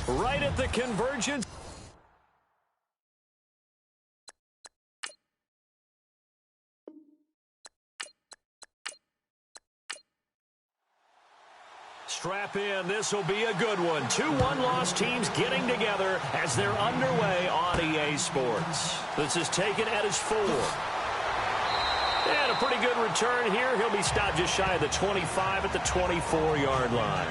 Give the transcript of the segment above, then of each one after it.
Right at the convergence. Strap in. This will be a good one. 2 one-loss teams getting together as they're underway on EA Sports. This is taken at his 4. And a pretty good return here. He'll be stopped just shy of the 25 at the 24-yard line.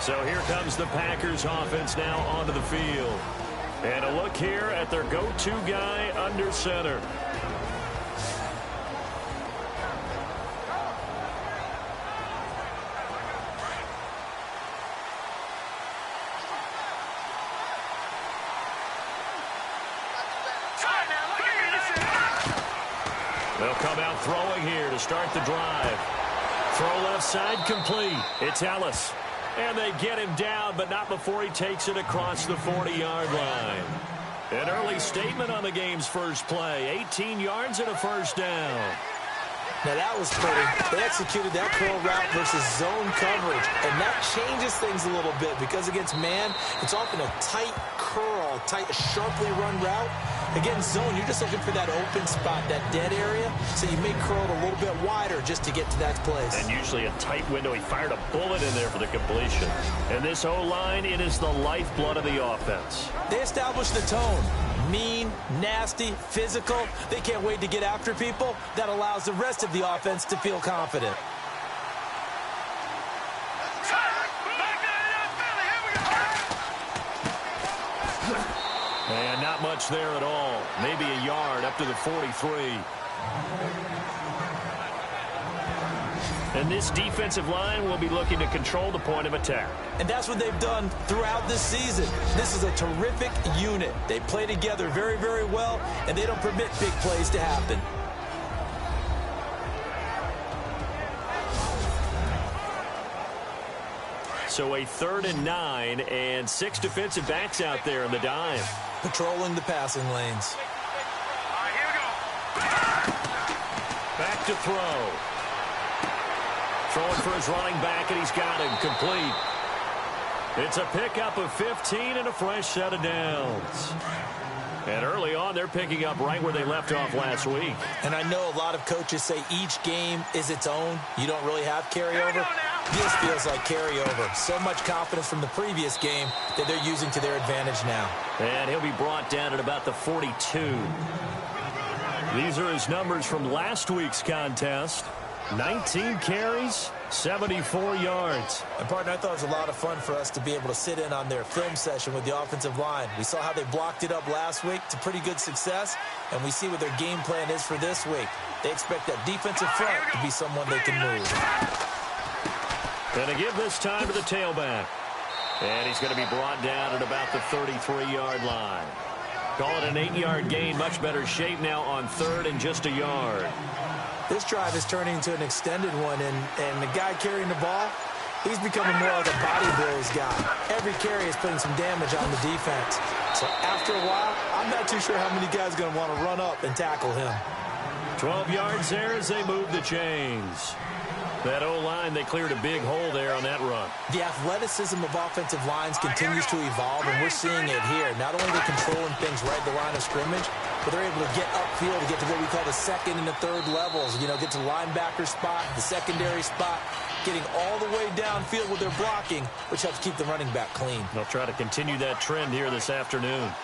So here comes the Packers offense now onto the field. And a look here at their go-to guy under center. They'll come out throwing here to start the drive. Throw left side complete. It's Ellis. And they get him down, but not before he takes it across the 40-yard line. An early statement on the game's first play. 18 yards and a first down. Now that was pretty. They executed that curl route versus zone coverage, and that changes things a little bit because against man, it's often a tight curl, sharply run route. Against zone, you're just looking for that open spot, that dead area, so you may curl it a little bit wider just to get to that place. And usually a tight window. He fired a bullet in there for the completion. And this O-line, it is the lifeblood of the offense. They established the tone. Mean, nasty, physical. They can't wait to get after people. That allows the rest of the offense to feel confident. And not much there at all. Maybe a yard up to the 43. And this defensive line will be looking to control the point of attack. And that's what they've done throughout this season. This is a terrific unit. They play together very, very well, and they don't permit big plays to happen. So a 3rd and 9, and 6 defensive backs out there in the dime. Patrolling the passing lanes. All right, here we go. Back to throw. Throwing for his running back, and he's got him complete. It's a pickup of 15 and a fresh set of downs. And early on, they're picking up right where they left off last week. And I know a lot of coaches say each game is its own. You don't really have carryover. This feels like carryover. So much confidence from the previous game that they're using to their advantage now. And he'll be brought down at about the 42. These are his numbers from last week's contest. 19 carries, 74 yards. And, partner, I thought it was a lot of fun for us to be able to sit in on their film session with the offensive line. We saw how they blocked it up last week to pretty good success, and we see what their game plan is for this week. They expect that defensive front to be someone they can move. And to give this time to the tailback. And he's going to be brought down at about the 33-yard line. Call it an 8-yard gain. Much better shape now on 3rd and just a yard. This drive is turning into an extended one, and the guy carrying the ball, he's becoming more like a body blows guy. Every carry is putting some damage on the defense. So after a while, I'm not too sure how many guys are going to want to run up and tackle him. 12 yards there as they move the chains. That O-line, they cleared a big hole there on that run. The athleticism of offensive lines continues to evolve, and we're seeing it here. Not only are they controlling things right at the line of scrimmage, but they're able to get upfield to get to what we call the 2nd and the 3rd levels. You know, get to the linebacker spot, the secondary spot, getting all the way downfield with their blocking, which helps keep the running back clean. They'll try to continue that trend here this afternoon.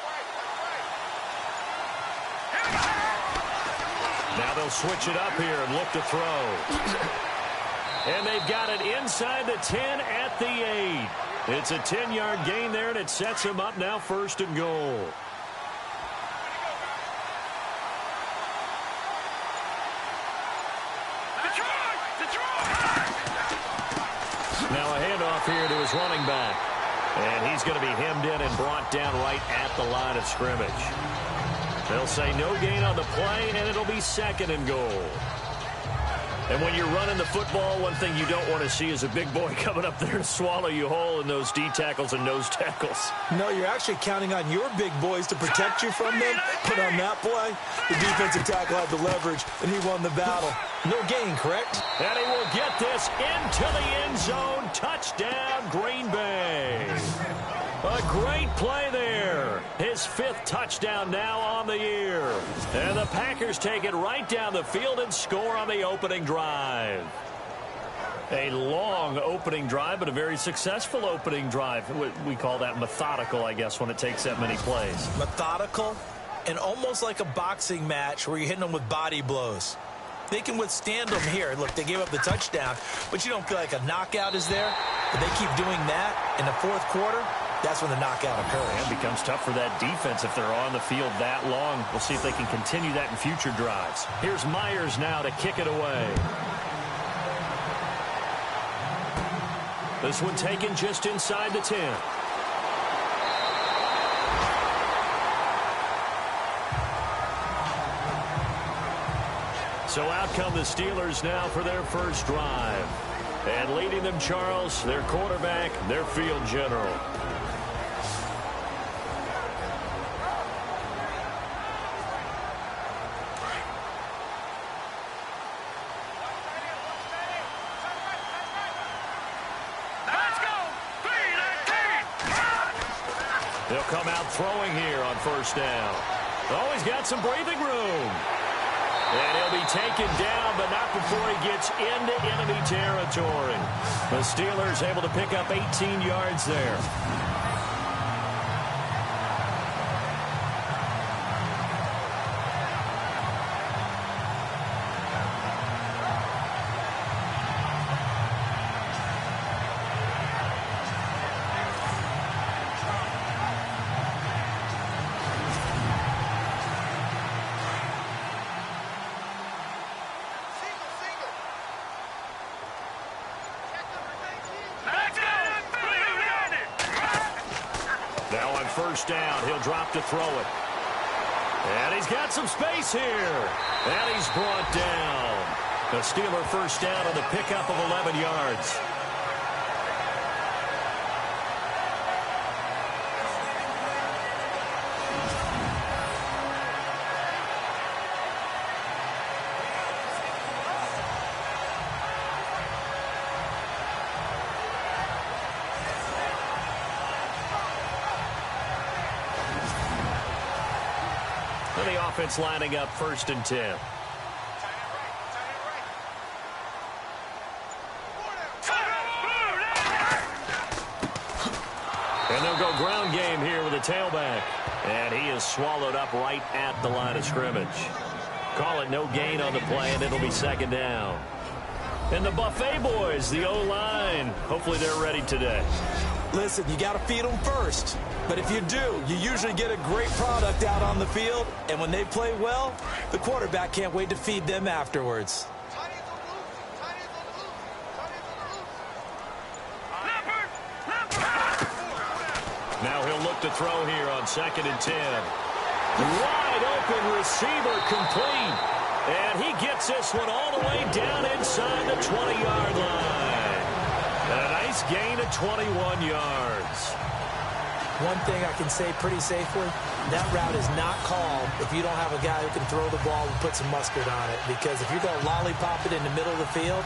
Now they'll switch it up here and look to throw. And they've got it inside the 10 at the 8. It's a 10-yard gain there, and it sets them up now 1st and goal. Now a handoff here to his running back. And he's going to be hemmed in and brought down right at the line of scrimmage. They'll say no gain on the play, and it'll be 2nd and goal. And when you're running the football, one thing you don't want to see is a big boy coming up there to swallow you whole in those D tackles and nose tackles. No, you're actually counting on your big boys to protect you from them. But on that play, the defensive tackle had the leverage, and he won the battle. No gain, correct? And he will get this into the end zone. Touchdown, Green Bay. A great play there. His 5th touchdown now on the year. And the Packers take it right down the field and score on the opening drive. A long opening drive, but a very successful opening drive. We call that methodical, I guess, when it takes that many plays. Methodical and almost like a boxing match where you're hitting them with body blows. They can withstand them here. Look, they gave up the touchdown, but you don't feel like a knockout is there. But they keep doing that in the 4th quarter. That's when the knockout occurs. And it becomes tough for that defense if they're on the field that long. We'll see if they can continue that in future drives. Here's Myers now to kick it away. This one taken just inside the 10. So out come the Steelers now for their first drive. And leading them, Charles, their quarterback, their field general. They'll come out throwing here on first down. Oh, he's got some breathing room. And he'll be taken down, but not before he gets into enemy territory. The Steelers able to pick up 18 yards there. First down, he'll drop to throw it. And he's got some space here. And he's brought down. The Steeler first down on the pickup of 11 yards. The offense lining up 1st and 10. And they'll go ground game here with a tailback. And he is swallowed up right at the line of scrimmage. Call it no gain on the play, and it'll be 2nd down. And the Buffet boys, the O-line, hopefully they're ready today. Listen, you got to feed them first. But if you do, you usually get a great product out on the field. And when they play well, the quarterback can't wait to feed them afterwards. Now he'll look to throw here on 2nd and 10. Wide open receiver complete. And he gets this one all the way down inside the 20-yard line. A nice gain of 21 yards. One thing I can say pretty safely, that route is not called if you don't have a guy who can throw the ball and put some mustard on it. Because if you're going to lollipop it in the middle of the field,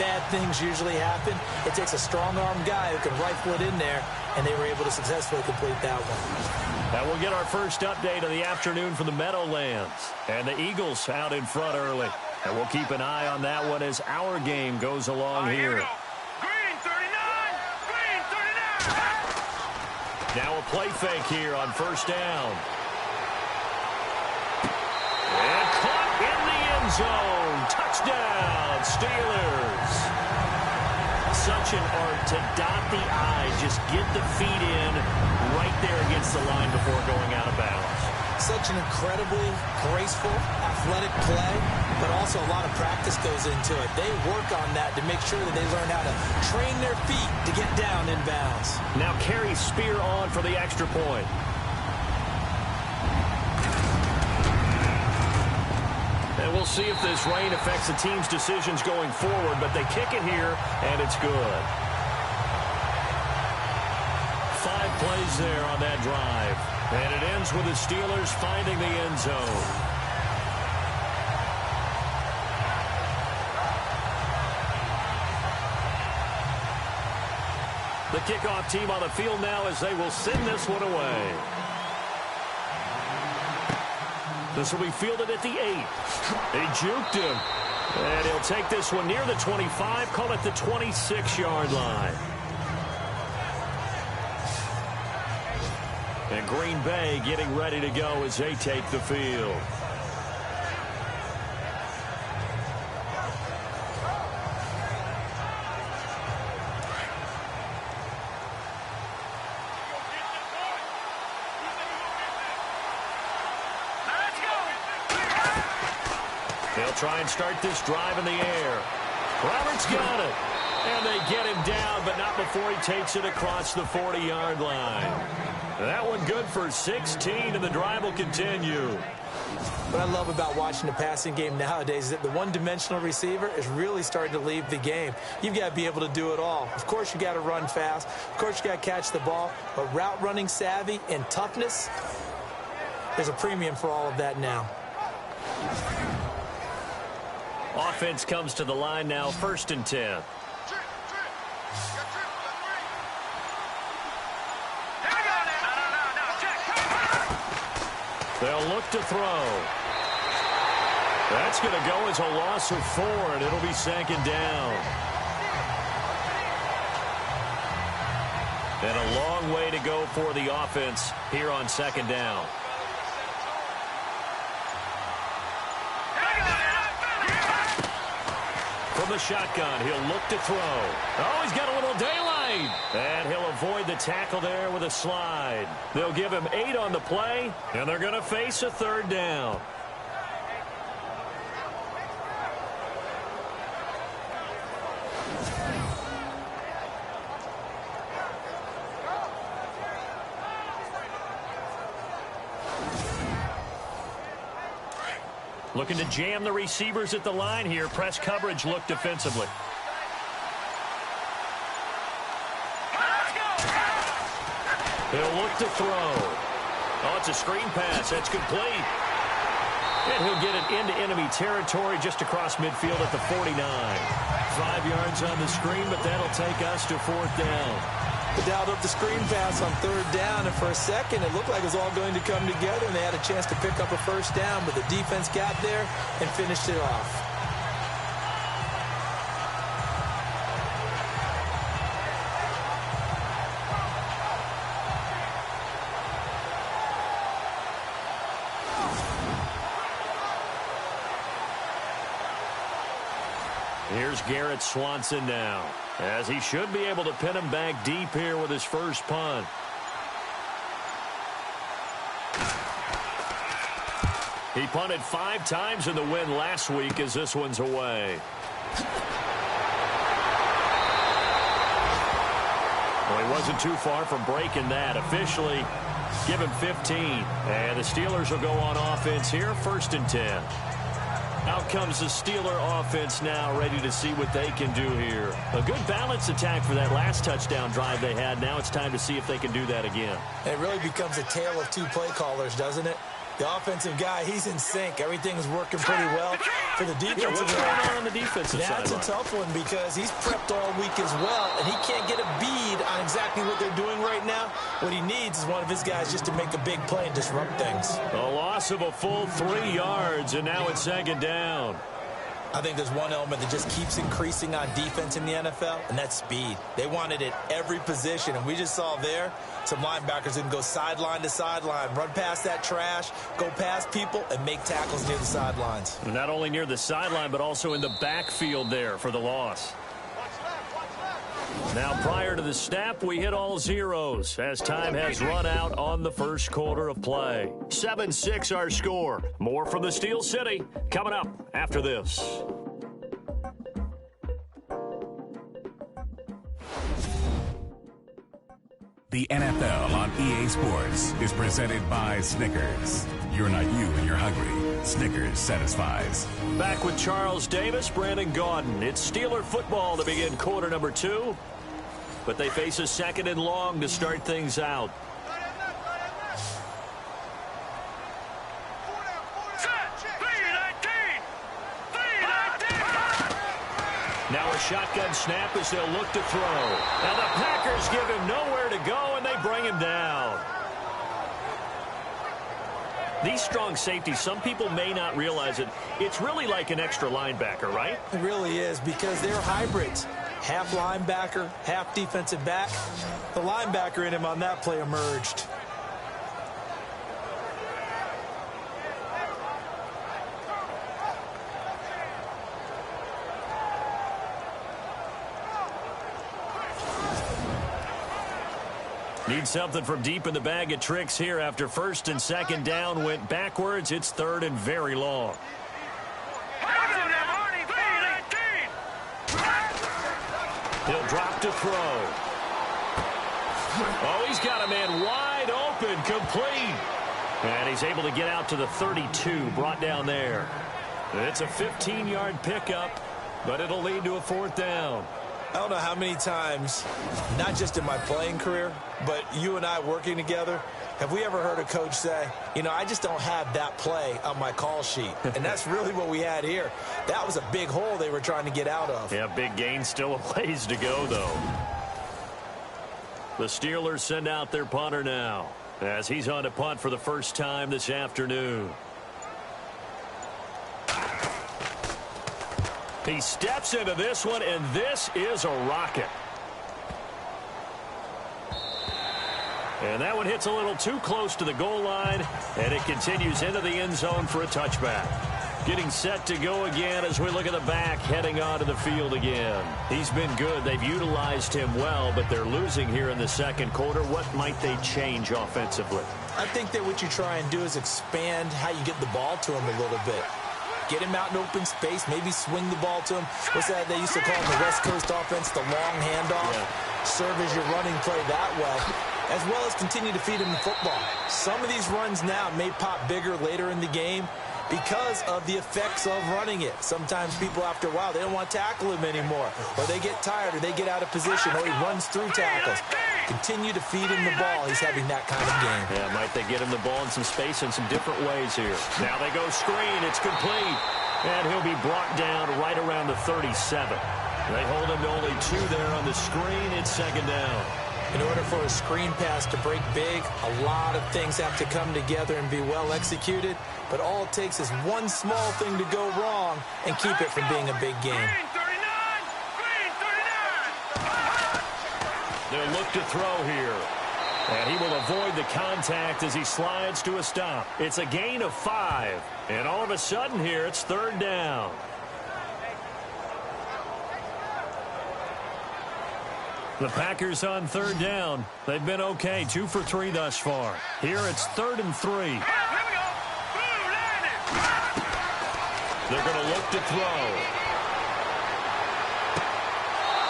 bad things usually happen. It takes a strong-armed guy who can rifle it in there, and they were able to successfully complete that one. Now we'll get our first update of the afternoon from the Meadowlands. And the Eagles out in front early. And we'll keep an eye on that one as our game goes along here. Now a play fake here on first down. And caught in the end zone. Touchdown, Steelers. Such an art to dot the I, just get the feet in right there against the line before going out of bounds. Such an incredibly graceful, athletic play, but also a lot of practice goes into it. They work on that to make sure that they learn how to train their feet to get down in bounds. Now carry Spear on for the extra point. And we'll see if this rain affects the team's decisions going forward, but they kick it here, and it's good. 5 plays there on that drive. And it ends with the Steelers finding the end zone. The kickoff team on the field now as they will send this one away. This will be fielded at the 8. He juked him. And he'll take this one near the 25, call it the 26-yard line. And Green Bay getting ready to go as they take the field. They'll try and start this drive in the air. Roberts got it. And they get him down, but not before he takes it across the 40-yard line. That one good for 16, and the drive will continue. What I love about watching the passing game nowadays is that the one-dimensional receiver is really starting to leave the game. You've got to be able to do it all. Of course, you got to run fast. Of course, you got to catch the ball. But route running savvy and toughness, there's a premium for all of that now. Offense comes to the line now, 1st and 10. They'll look to throw. That's going to go as a loss of 4, and it'll be 2nd down. And a long way to go for the offense here on 2nd down. From the shotgun, he'll look to throw. Oh, he's got a little daylight. And he'll avoid the tackle there with a slide. They'll give him 8 on the play, and they're going to face a 3rd down. Looking to jam the receivers at the line here. Press coverage look defensively. He'll look to throw. Oh, it's a screen pass. That's complete. And he'll get it into enemy territory just across midfield at the 49. 5 yards on the screen, but that'll take us to 4th down. Dialed up the screen pass on 3rd down, and for a second it looked like it was all going to come together, and they had a chance to pick up a 1st down, but the defense got there and finished it off. Here's Garrett Swanson now, as he should be able to pin him back deep here with his first punt. He punted 5 times in the win last week as this one's away. Well, he wasn't too far from breaking that. Officially, give him 15. And the Steelers will go on offense here, 1st and 10. Out comes the Steeler offense now, ready to see what they can do here. A good balanced attack for that last touchdown drive they had. Now it's time to see if they can do that again. And it really becomes a tale of 2 play callers, doesn't it? The offensive guy, he's in sync. Everything's working pretty well. For the defensive what's going on the defensive side? That's a tough one because he's prepped all week as well, and he can't get a bead on exactly what they're doing right now. What he needs is one of his guys just to make a big play and disrupt things. A loss of a full 3 yards, and now it's 2nd down. I think there's one element that just keeps increasing on defense in the NFL, and that's speed. They want it at every position, and we just saw there some linebackers that can go sideline to sideline, run past that trash, go past people, and make tackles near the sidelines. Not only near the sideline, but also in the backfield there for the loss. Now, prior to the snap, we hit all zeros as time has run out on the first quarter of play. 7-6 our score. More from the Steel City coming up after this. The NFL on EA Sports is presented by Snickers. You're not you when you're hungry. Snickers satisfies. Back with Charles Davis, Brandon Gaudin. It's Steeler football to begin quarter number 2. But they face a 2nd and long to start things out. Now a shotgun snap as they'll look to throw. Now the Packers give him nowhere to go, and they bring him down. These strong safeties, some people may not realize it. It's really like an extra linebacker, right? It really is, because they're hybrids. Half linebacker, half defensive back. The linebacker in him on that play emerged. Need something from deep in the bag of tricks here after first and second down went backwards. It's third and very long. He'll drop to throw. Oh, he's got a man wide open, complete. And he's able to get out to the 32, brought down there. It's a 15-yard pickup, but it'll lead to a fourth down. I don't know how many times, not just in my playing career, but you and I working together, have we ever heard a coach say, you know, I just don't have that play on my call sheet. And that's really what we had here. That was a big hole they were trying to get out of. Yeah, big gain, still a ways to go, though. The Steelers send out their punter now, as he's on to punt for the first time this afternoon. He steps into this one, and this is a rocket. And that one hits a little too close to the goal line, and it continues into the end zone for a touchback. Getting set to go again as we look at the back, heading onto the field again. He's been good. They've utilized him well, but they're losing here in the second quarter. What might they change offensively? I think that what you try and do is expand how you get the ball to him a little bit. Get him out in open space, maybe swing the ball to him. What's that they used to call in the West Coast offense, the long handoff? Yeah. Serve as your running play that way, as well as continue to feed him the football. Some of these runs now may pop bigger later in the game because of the effects of running it. Sometimes people, after a while, they don't want to tackle him anymore, or they get tired, or they get out of position, or he runs through tackles. Continue to feed him the ball. He's having that kind of game. Yeah, might they get him the ball in some space in some different ways here. Now they go screen. It's complete. And he'll be brought down right around the 37. They hold him to only 2 there on the screen. It's second down. In order for a screen pass to break big, a lot of things have to come together and be well executed. But all it takes is one small thing to go wrong and keep it from being a big game. They'll look to throw here. And he will avoid the contact as he slides to a stop. It's a gain of 5. And all of a sudden here, it's third down. The Packers on third down. They've been okay, 2 for 3 thus far. Here it's 3rd and 3. They're going to look to throw.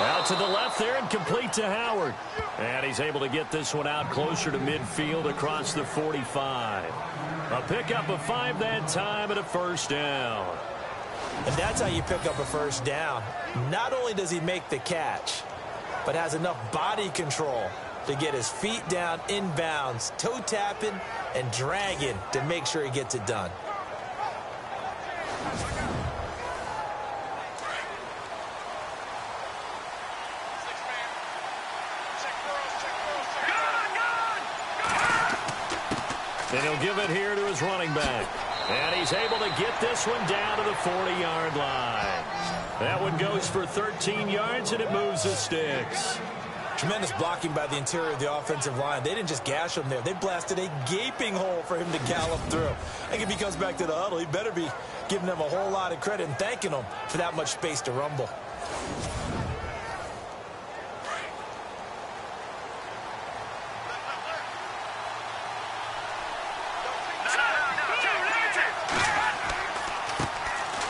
Out to the left there and complete to Howard. And he's able to get this one out closer to midfield across the 45. A pickup of 5 that time and a first down. And that's how you pick up a first down. Not only does he make the catch, but has enough body control to get his feet down inbounds, toe tapping and dragging to make sure he gets it done. And he'll give it here to his running back. And he's able to get this one down to the 40-yard line. That one goes for 13 yards, and it moves the sticks. Tremendous blocking by the interior of the offensive line. They didn't just gash him there. They blasted a gaping hole for him to gallop through. I think if he comes back to the huddle, he better be giving them a whole lot of credit and thanking them for that much space to rumble.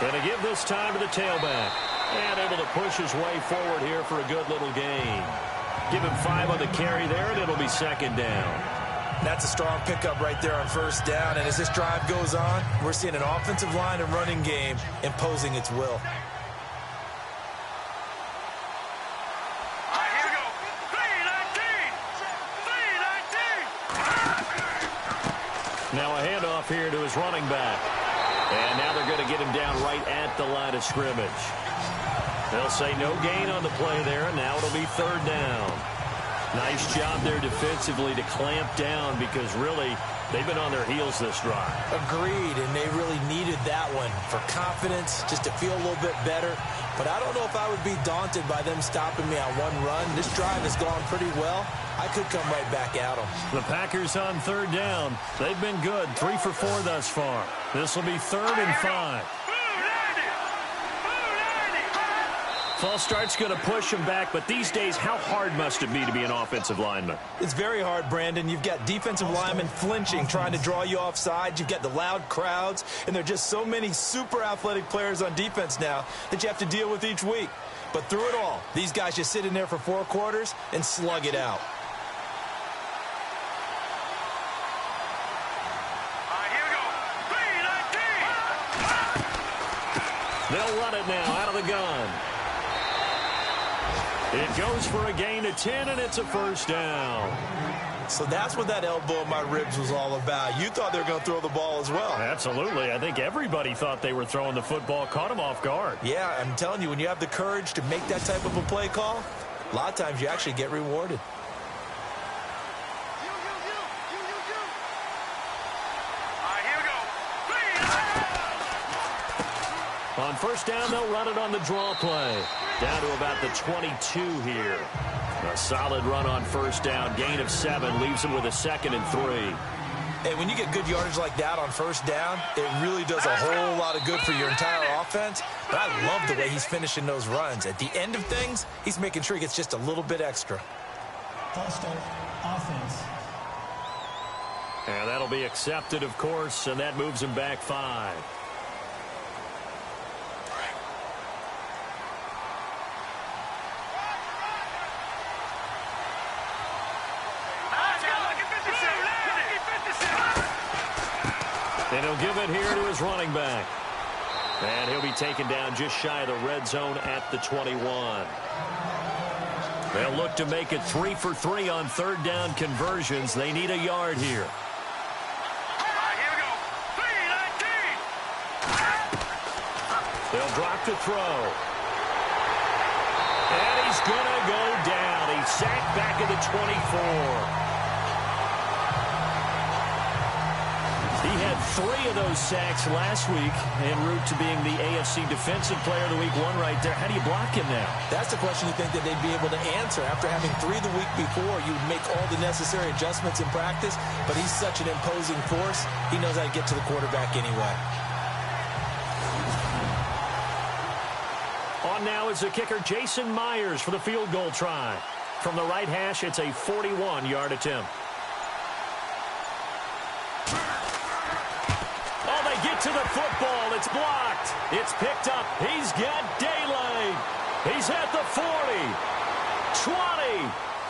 Going to give this time to the tailback. And able to push his way forward here for a good little gain. Give him 5 on the carry there, and it'll be second down. That's a strong pickup right there on first down. And as this drive goes on, we're seeing an offensive line and running game imposing its will. Now a handoff here to his running back. And now they're going to get him down right at the line of scrimmage. They'll say no gain on the play there, and now it'll be third down. Nice job there defensively to clamp down because really they've been on their heels this drive. Agreed, and they really needed that one for confidence, just to feel a little bit better. But I don't know if I would be daunted by them stopping me on one run. This drive has gone pretty well. I could come right back at them. The Packers on third down. They've been good, 3 for 4 thus far. This will be 3rd and 5. False start's going to push him back, but these days, how hard must it be to be an offensive lineman? It's very hard, Brandon. You've got defensive linemen flinching, trying to draw you offside. You've got the loud crowds, and there are just so many super athletic players on defense now that you have to deal with each week. But through it all, these guys just sit in there for 4 quarters and slug it out. Here we go. 3-19. They'll run it now out of the gun. It goes for a gain of 10, and it's a first down. So that's what that elbow in my ribs was all about. You thought they were going to throw the ball as well. Absolutely. I think everybody thought they were throwing the football, caught him off guard. Yeah, I'm telling you, when you have the courage to make that type of a play call, a lot of times you actually get rewarded. Here we go. On first down, they'll run it on the draw play. Down to about the 22 here. A solid run on first down. Gain of 7 leaves them with a 2nd and 3. Hey, when you get good yardage like that on first down, it really does a whole lot of good for your entire offense. But I love the way he's finishing those runs. At the end of things, he's making sure he gets just a little bit extra. False start, offense. And that'll be accepted, of course, and that moves him back 5. And he'll give it here to his running back. And he'll be taken down just shy of the red zone at the 21. They'll look to make it 3 for 3 on third down conversions. They need a yard here. Here we go. 3-19. They'll drop the throw. And he's going to go down. He's sacked back at the 24. He had 3 of those sacks last week en route to being the AFC Defensive Player of the Week 1 right there. How do you block him now? That's the question you think that they'd be able to answer. After having 3 the week before, you would make all the necessary adjustments in practice, but he's such an imposing force, he knows how to get to the quarterback anyway. On now is the kicker, Jason Myers, for the field goal try. From the right hash, it's a 41-yard attempt. Get to the football. It's blocked. It's picked up. He's got daylight. He's at the 40, 20,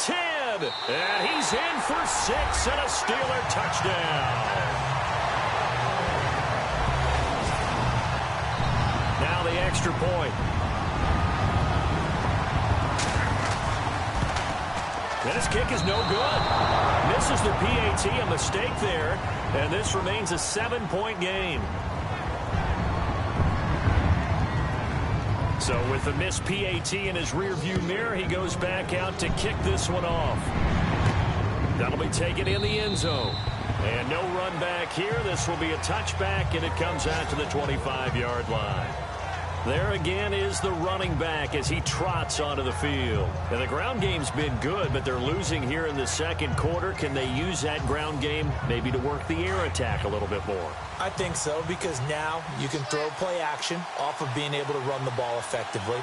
10, and he's in for 6 and a Steeler touchdown. Now the extra point. And his kick is no good. Misses the PAT, a mistake there. And this remains a 7-point game. So with the missed PAT in his rearview mirror, he goes back out to kick this one off. That'll be taken in the end zone. And no run back here. This will be a touchback, and it comes out to the 25-yard line. There again is the running back as he trots onto the field. And the ground game's been good, but they're losing here in the second quarter. Can they use that ground game maybe to work the air attack a little bit more? I think so, because now you can throw play action off of being able to run the ball effectively.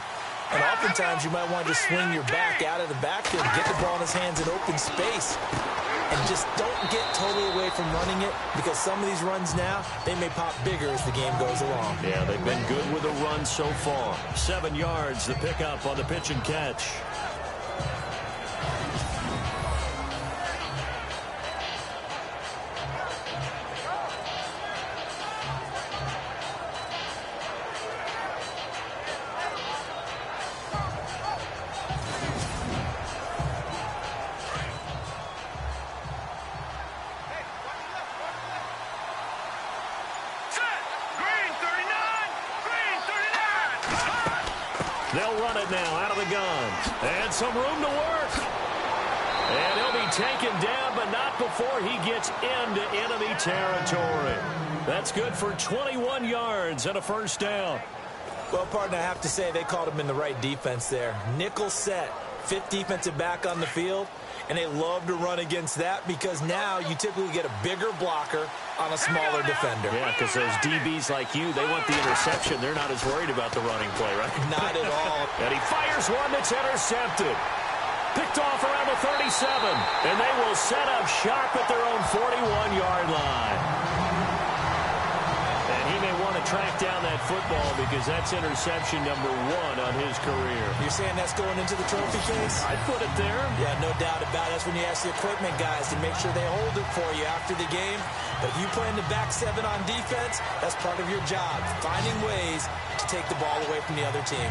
And oftentimes you might want to just swing your back out of the backfield, get the ball in his hands in open space. And just don't get totally away from running it, because some of these runs now, they may pop bigger as the game goes along. Yeah, they've been good with the run so far. 7 yards, the pickup on the pitch and catch. They'll run it now out of the gun. And some room to work. And he'll be taken down, but not before he gets into enemy territory. That's good for 21 yards and a first down. Well, partner, I have to say they called him in the right defense there. Nickel set, fifth defensive back on the field, and they love to run against that because now you typically get a bigger blocker on a smaller defender. Yeah, because those DBs like you, they want the interception. They're not as worried about the running play, right? Not at all. And he fires one that's intercepted. Picked off around the 37, and they will set up shop at their own 41-yard line. And he may want to track down that football because that's interception number 1 on his career. You're saying that's going into the trophy case? I'd put it there. Yeah, no doubt about it. That's when you ask the equipment guys to make sure they hold it for you after the game. But if you play in the back 7 on defense, that's part of your job, finding ways to take the ball away from the other team.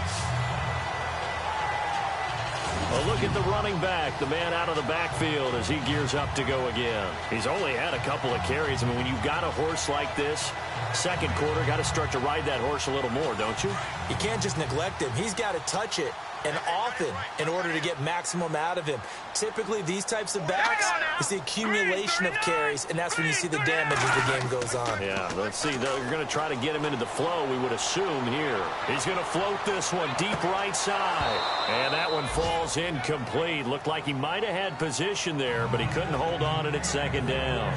A look at the running back, the man out of the backfield as he gears up to go again. He's only had a couple of carries. I mean, when you've got a horse like this, second quarter, got to start to ride that horse a little more, don't you? You can't just neglect him. He's got to touch it, and often, in order to get maximum out of him. Typically, these types of backs, it's the accumulation of carries, and that's when you see the damage as the game goes on. Yeah, let's see. They're going to try to get him into the flow, we would assume here. He's going to float this one deep right side. And that one falls incomplete. Looked like he might have had position there, but he couldn't hold on at second down.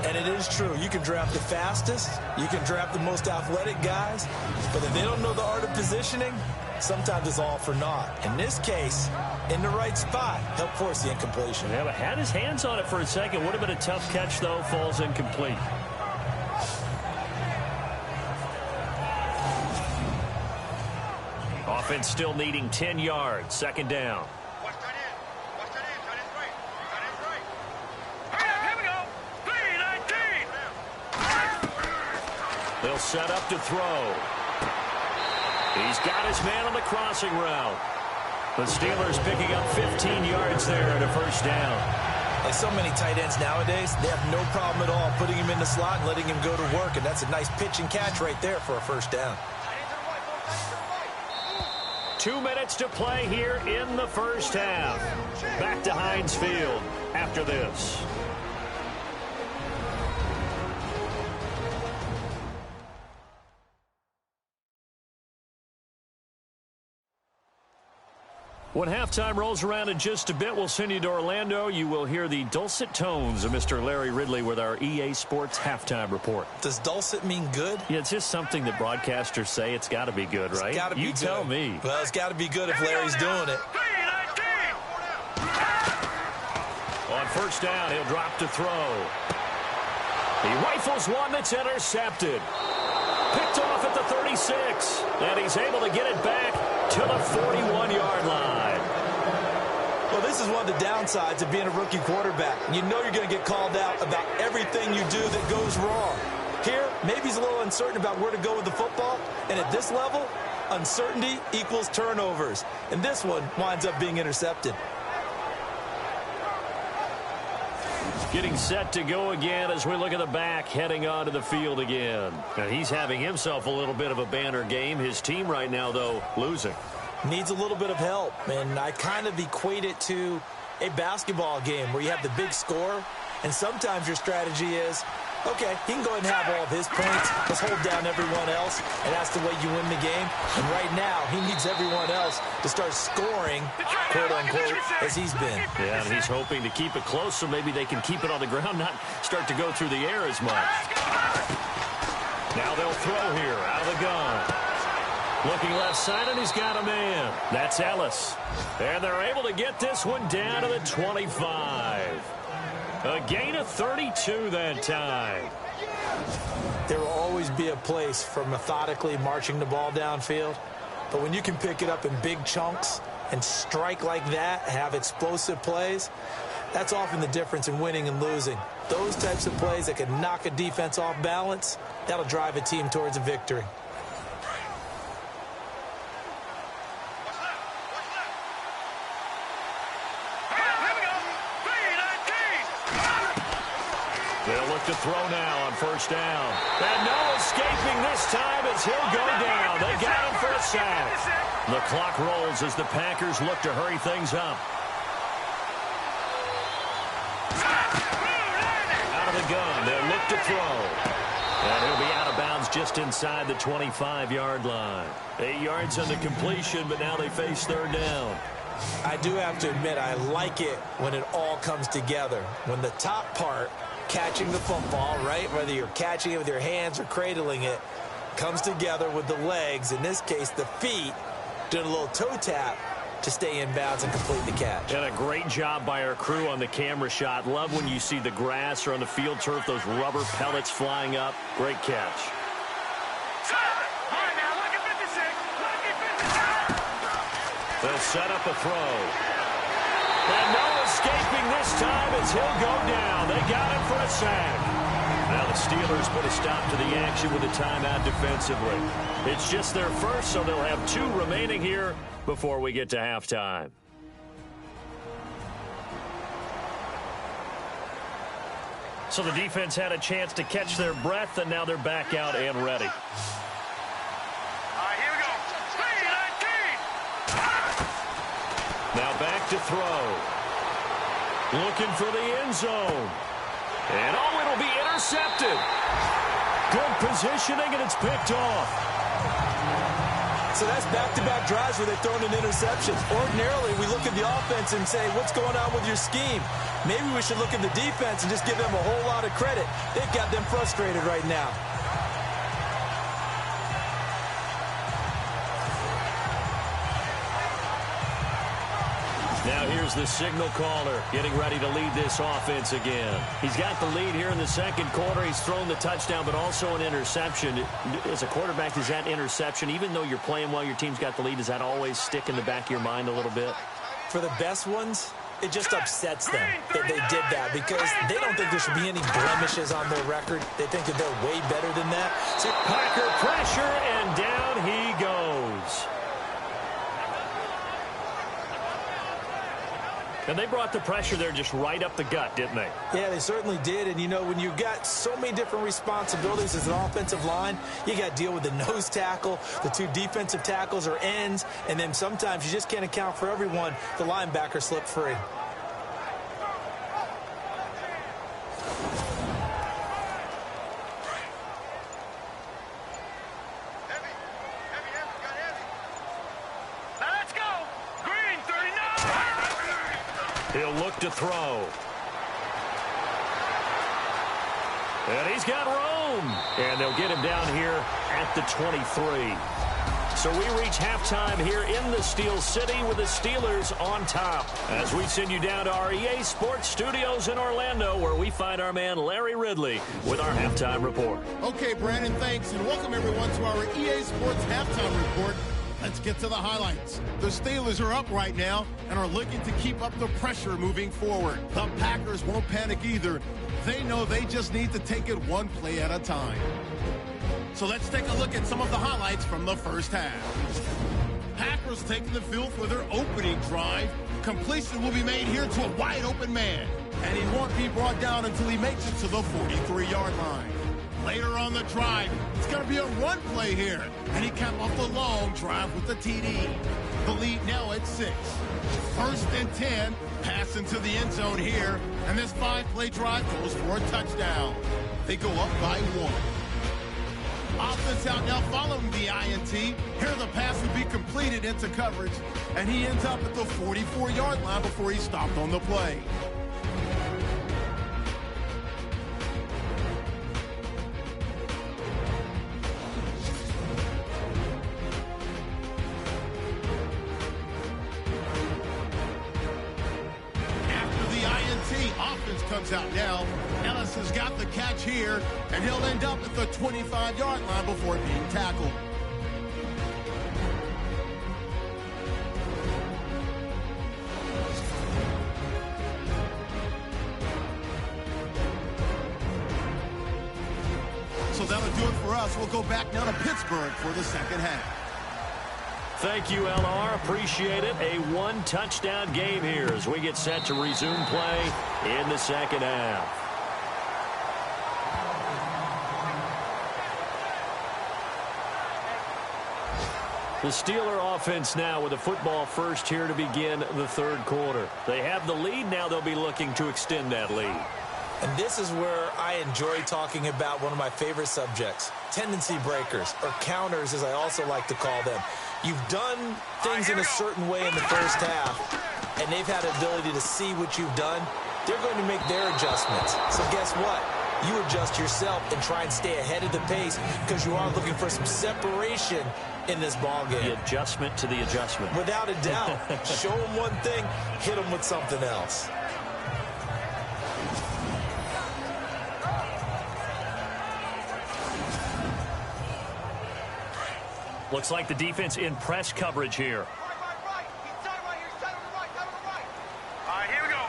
And it is true. You can draft the fastest. You can draft the most athletic guys. But if they don't know the art of positioning, sometimes it's all for naught. In this case, in the right spot, help force the incompletion. Yeah, but had his hands on it for a second. Would have been a tough catch, though. Falls incomplete. Offense still needing 10 yards. Second down. Watch that in. Watch that in. That is right. That is right. Here we go. 3-19. They'll set up to throw. He's got his man on the crossing route. The Steelers picking up 15 yards there and a first down. Like so many tight ends nowadays, they have no problem at all putting him in the slot and letting him go to work. And that's a nice pitch and catch right there for a first down. 2 minutes to play here in the first half. Back to Heinz Field after this. When halftime rolls around in just a bit, we'll send you to Orlando. You will hear the dulcet tones of Mr. Larry Ridley with our EA Sports halftime report. Does dulcet mean good? Yeah, it's just something that broadcasters say. It's got to be good, right? It's got to be you good. Tell me. Well, it's got to be good if Larry's doing it. 3-19. On first down, he'll drop to throw. He rifles one that's intercepted. Picked off at the 36. And he's able to get it back to the 41-yard line. Well, this is one of the downsides of being a rookie quarterback. You know you're going to get called out about everything you do that goes wrong. Here, maybe he's a little uncertain about where to go with the football. And at this level, uncertainty equals turnovers. And this one winds up being intercepted. Getting set to go again as we look at the back heading onto the field again. And he's having himself a little bit of a banner game. His team right now, though, losing. Needs a little bit of help. And I kind of equate it to a basketball game where you have the big score. And sometimes your strategy is, okay, he can go ahead and have all of his points. Let's hold down everyone else. And that's the way you win the game. And right now, he needs everyone else to start scoring, quote-unquote, as he's been. Yeah, and he's hoping to keep it close so maybe they can keep it on the ground, not start to go through the air as much. Now they'll throw here out of the gun. Looking left side, and he's got a man. That's Ellis. And they're able to get this one down to the 25. A gain of 32 that time. There will always be a place for methodically marching the ball downfield. But when you can pick it up in big chunks and strike like that, have explosive plays, that's often the difference in winning and losing. Those types of plays that can knock a defense off balance, that'll drive a team towards a victory. They'll look to throw now on first down. And no escaping this time as he'll go down. They got him for a sack. The clock rolls as the Packers look to hurry things up. Out of the gun, they'll look to throw. And he'll be out of bounds just inside the 25-yard line. 8 yards on the completion, but now they face third down. I do have to admit, I like it when it all comes together. When the top part, catching the football, right, whether you're catching it with your hands or cradling it, comes together with the legs, in this case the feet, doing a little toe tap to stay in bounds and complete the catch. And a great job by our crew on the camera shot. Love when you see the grass or on the field turf, those rubber pellets flying up. Great catch. They'll set up a throw. And no escaping this time as he'll go down. They got him for a sack. Now the Steelers put a stop to the action with a timeout defensively. It's just their first, so they'll have 2 remaining here before we get to halftime. So the defense had a chance to catch their breath, and now they're back out and ready. Now back to throw. Looking for the end zone. And oh, it'll be intercepted. Good positioning, and it's picked off. So that's back-to-back drives where they've thrown an interception. Ordinarily, we look at the offense and say, what's going on with your scheme? Maybe we should look at the defense and just give them a whole lot of credit. They've got them frustrated right now. Now here's the signal caller getting ready to lead this offense again. He's got the lead here in the second quarter. He's thrown the touchdown, but also an interception. As a quarterback, is that interception, even though you're playing well, your team's got the lead, does that always stick in the back of your mind a little bit? For the best ones, it just upsets them that they did that because they don't think there should be any blemishes on their record. They think that they're way better than that. So Packer pressure, and down he goes. And they brought the pressure there just right up the gut, didn't they? Yeah, they certainly did. And, you know, when you've got so many different responsibilities as an offensive line, you got to deal with the nose tackle, the 2 defensive tackles or ends, and then sometimes you just can't account for everyone. The linebacker slipped free. He'll look to throw. And he's got room. And they'll get him down here at the 23. So we reach halftime here in the Steel City with the Steelers on top. As we send you down to our EA Sports Studios in Orlando, where we find our man Larry Ridley with our halftime report. Okay, Brandon, thanks. And welcome everyone to our EA Sports halftime report. Let's get to the highlights. The Steelers are up right now and are looking to keep up the pressure moving forward. The Packers won't panic either. They know they just need to take it one play at a time. So let's take a look at some of the highlights from the first half. Packers taking the field for their opening drive. Completion will be made here to a wide open man. And he won't be brought down until he makes it to the 43-yard line. Later on the drive, it's going to be a run play here. And he capped off the long drive with the TD. The lead now at 6. First and 10, pass into the end zone here. And this 5-play drive goes for a touchdown. They go up by 1. Offense out now following the INT. Here the pass will be completed into coverage. And he ends up at the 44-yard line before he stopped on the play. Comes out now. Ellis has got the catch here, and he'll end up at the 25-yard line before being tackled. So that'll do it for us. We'll go back now to Pittsburgh for the second half. Thank you, LR. Appreciate it. A 1-touchdown game here as we get set to resume play in the second half. The Steeler offense now with a football first here to begin the third quarter. They have the lead. Now they'll be looking to extend that lead. And this is where I enjoy talking about one of my favorite subjects, tendency breakers, or counters as I also like to call them. You've done things in a certain way in the first half, and they've had the ability to see what you've done. They're going to make their adjustments. So guess what? You adjust yourself and try and stay ahead of the pace because you are looking for some separation in this ball game. The adjustment to the adjustment. Without a doubt. Show them one thing, hit them with something else. Looks like the defense in press coverage here. Right. Inside right here. Side on the right. Side on the right. All right, here we go.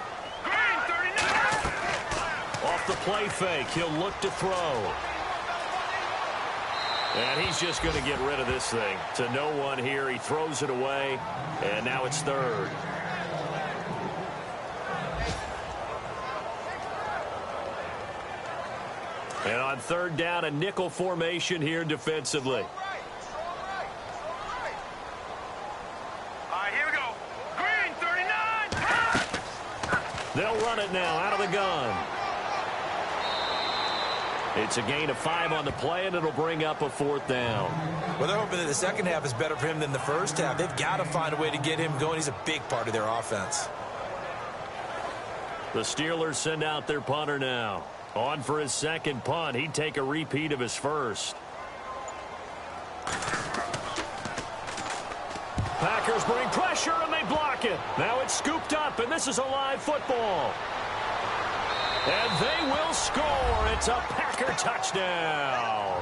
Green, 39. Off the play fake, he'll look to throw. And he's just going to get rid of this thing. To no one here. He throws it away, and now it's third. And on third down, a nickel formation here defensively. They'll run it now out of the gun. It's a gain of 5 on the play, and it'll bring up a fourth down. Well, they're hoping that the second half is better for him than the first half. They've got to find a way to get him going. He's a big part of their offense. The Steelers send out their punter now. On for his second punt. He'd take a repeat of his first. Packers bring pressure, and they block it. Now it's scooped up, and this is a live football. And they will score. It's a Packer touchdown.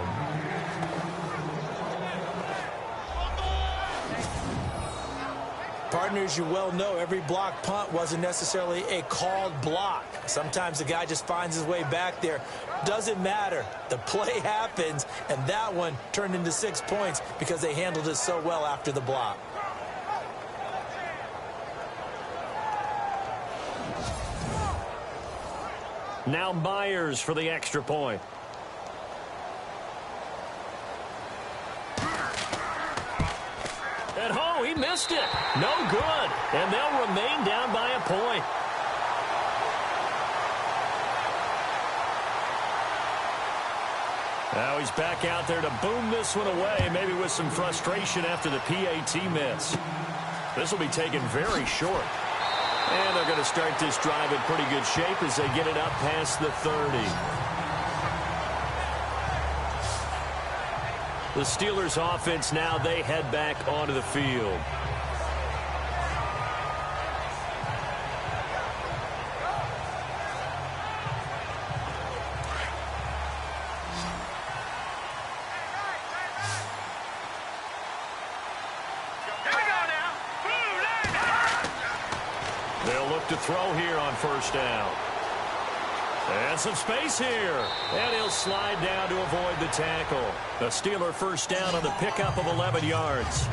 Partners, you well know every block punt wasn't necessarily a called block. Sometimes the guy just finds his way back there. Doesn't matter. The play happens, and that one turned into 6 points because they handled it so well after the block. Now Myers for the extra point. And oh, he missed it. No good. And they'll remain down by a point. Now he's back out there to boom this one away, maybe with some frustration after the PAT miss. This will be taken very short. And they're going to start this drive in pretty good shape as they get it up past the 30. The Steelers offense now, they head back onto the field. To throw here on first down. And some space here. And he'll slide down to avoid the tackle. A Steeler first down on the pickup of 11 yards.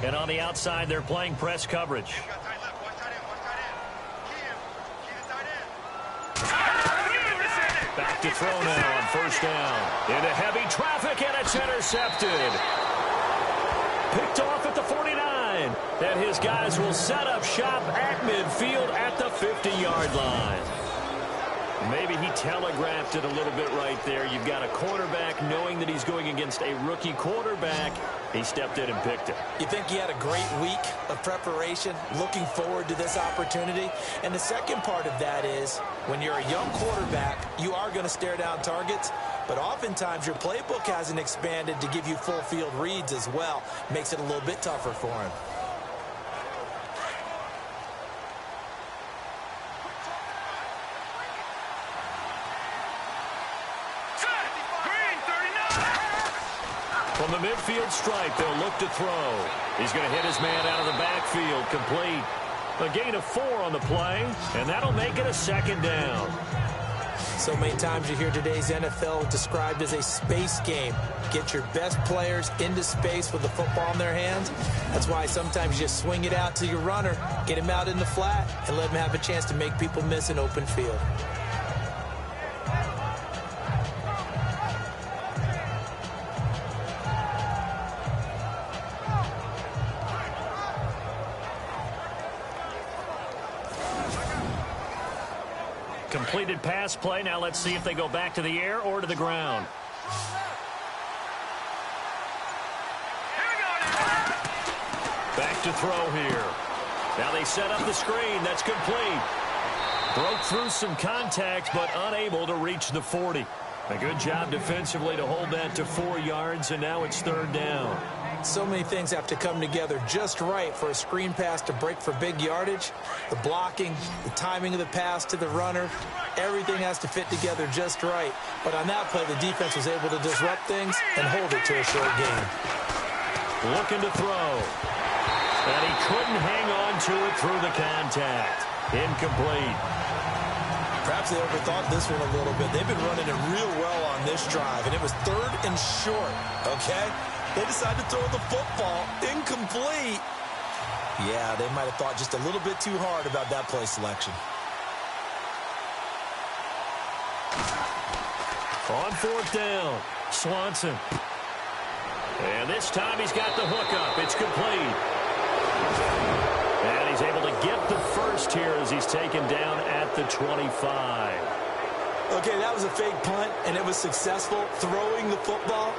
And on the outside, they're playing press coverage. Back to throw now on first down. Into heavy traffic, and it's intercepted. Picked off at the 49. And his guys will set up shop at midfield at the 50-yard line. Maybe he telegraphed it a little bit right there. You've got a quarterback knowing that he's going against a rookie quarterback. He stepped in and picked it. You think he had a great week of preparation, looking forward to this opportunity? And the second part of that is, when you're a young quarterback, you are going to stare down targets, but oftentimes your playbook hasn't expanded to give you full field reads as well. Makes it a little bit tougher for him. From the midfield stripe, they'll look to throw. He's going to hit his man out of the backfield, complete. A gain of 4 on the play, and that'll make it a second down. So many times you hear today's NFL described as a space game. Get your best players into space with the football in their hands. That's why sometimes you just swing it out to your runner, get him out in the flat, and let him have a chance to make people miss an open field. Completed pass play. Now let's see if they go back to the air or to the ground. Back to throw here. Now they set up the screen. That's complete. Broke through some contact, but unable to reach the 40. A good job defensively to hold that to 4 yards, and now it's 3rd down. So many things have to come together just right for a screen pass to break for big yardage. The blocking, the timing of the pass to the runner, everything has to fit together just right. But on that play, the defense was able to disrupt things and hold it to a short gain. Looking to throw. And he couldn't hang on to it through the contact. Incomplete. Perhaps they overthought this one a little bit. They've been running it real well on this drive, and it was 3rd and short, okay? They decided to throw the football incomplete. Yeah, they might have thought just a little bit too hard about that play selection. On 4th down, Swanson. And this time he's got the hook up. It's complete. And he's able to get the first here as he's taken down at the 25. Okay, that was a fake punt, and it was successful. Throwing the football.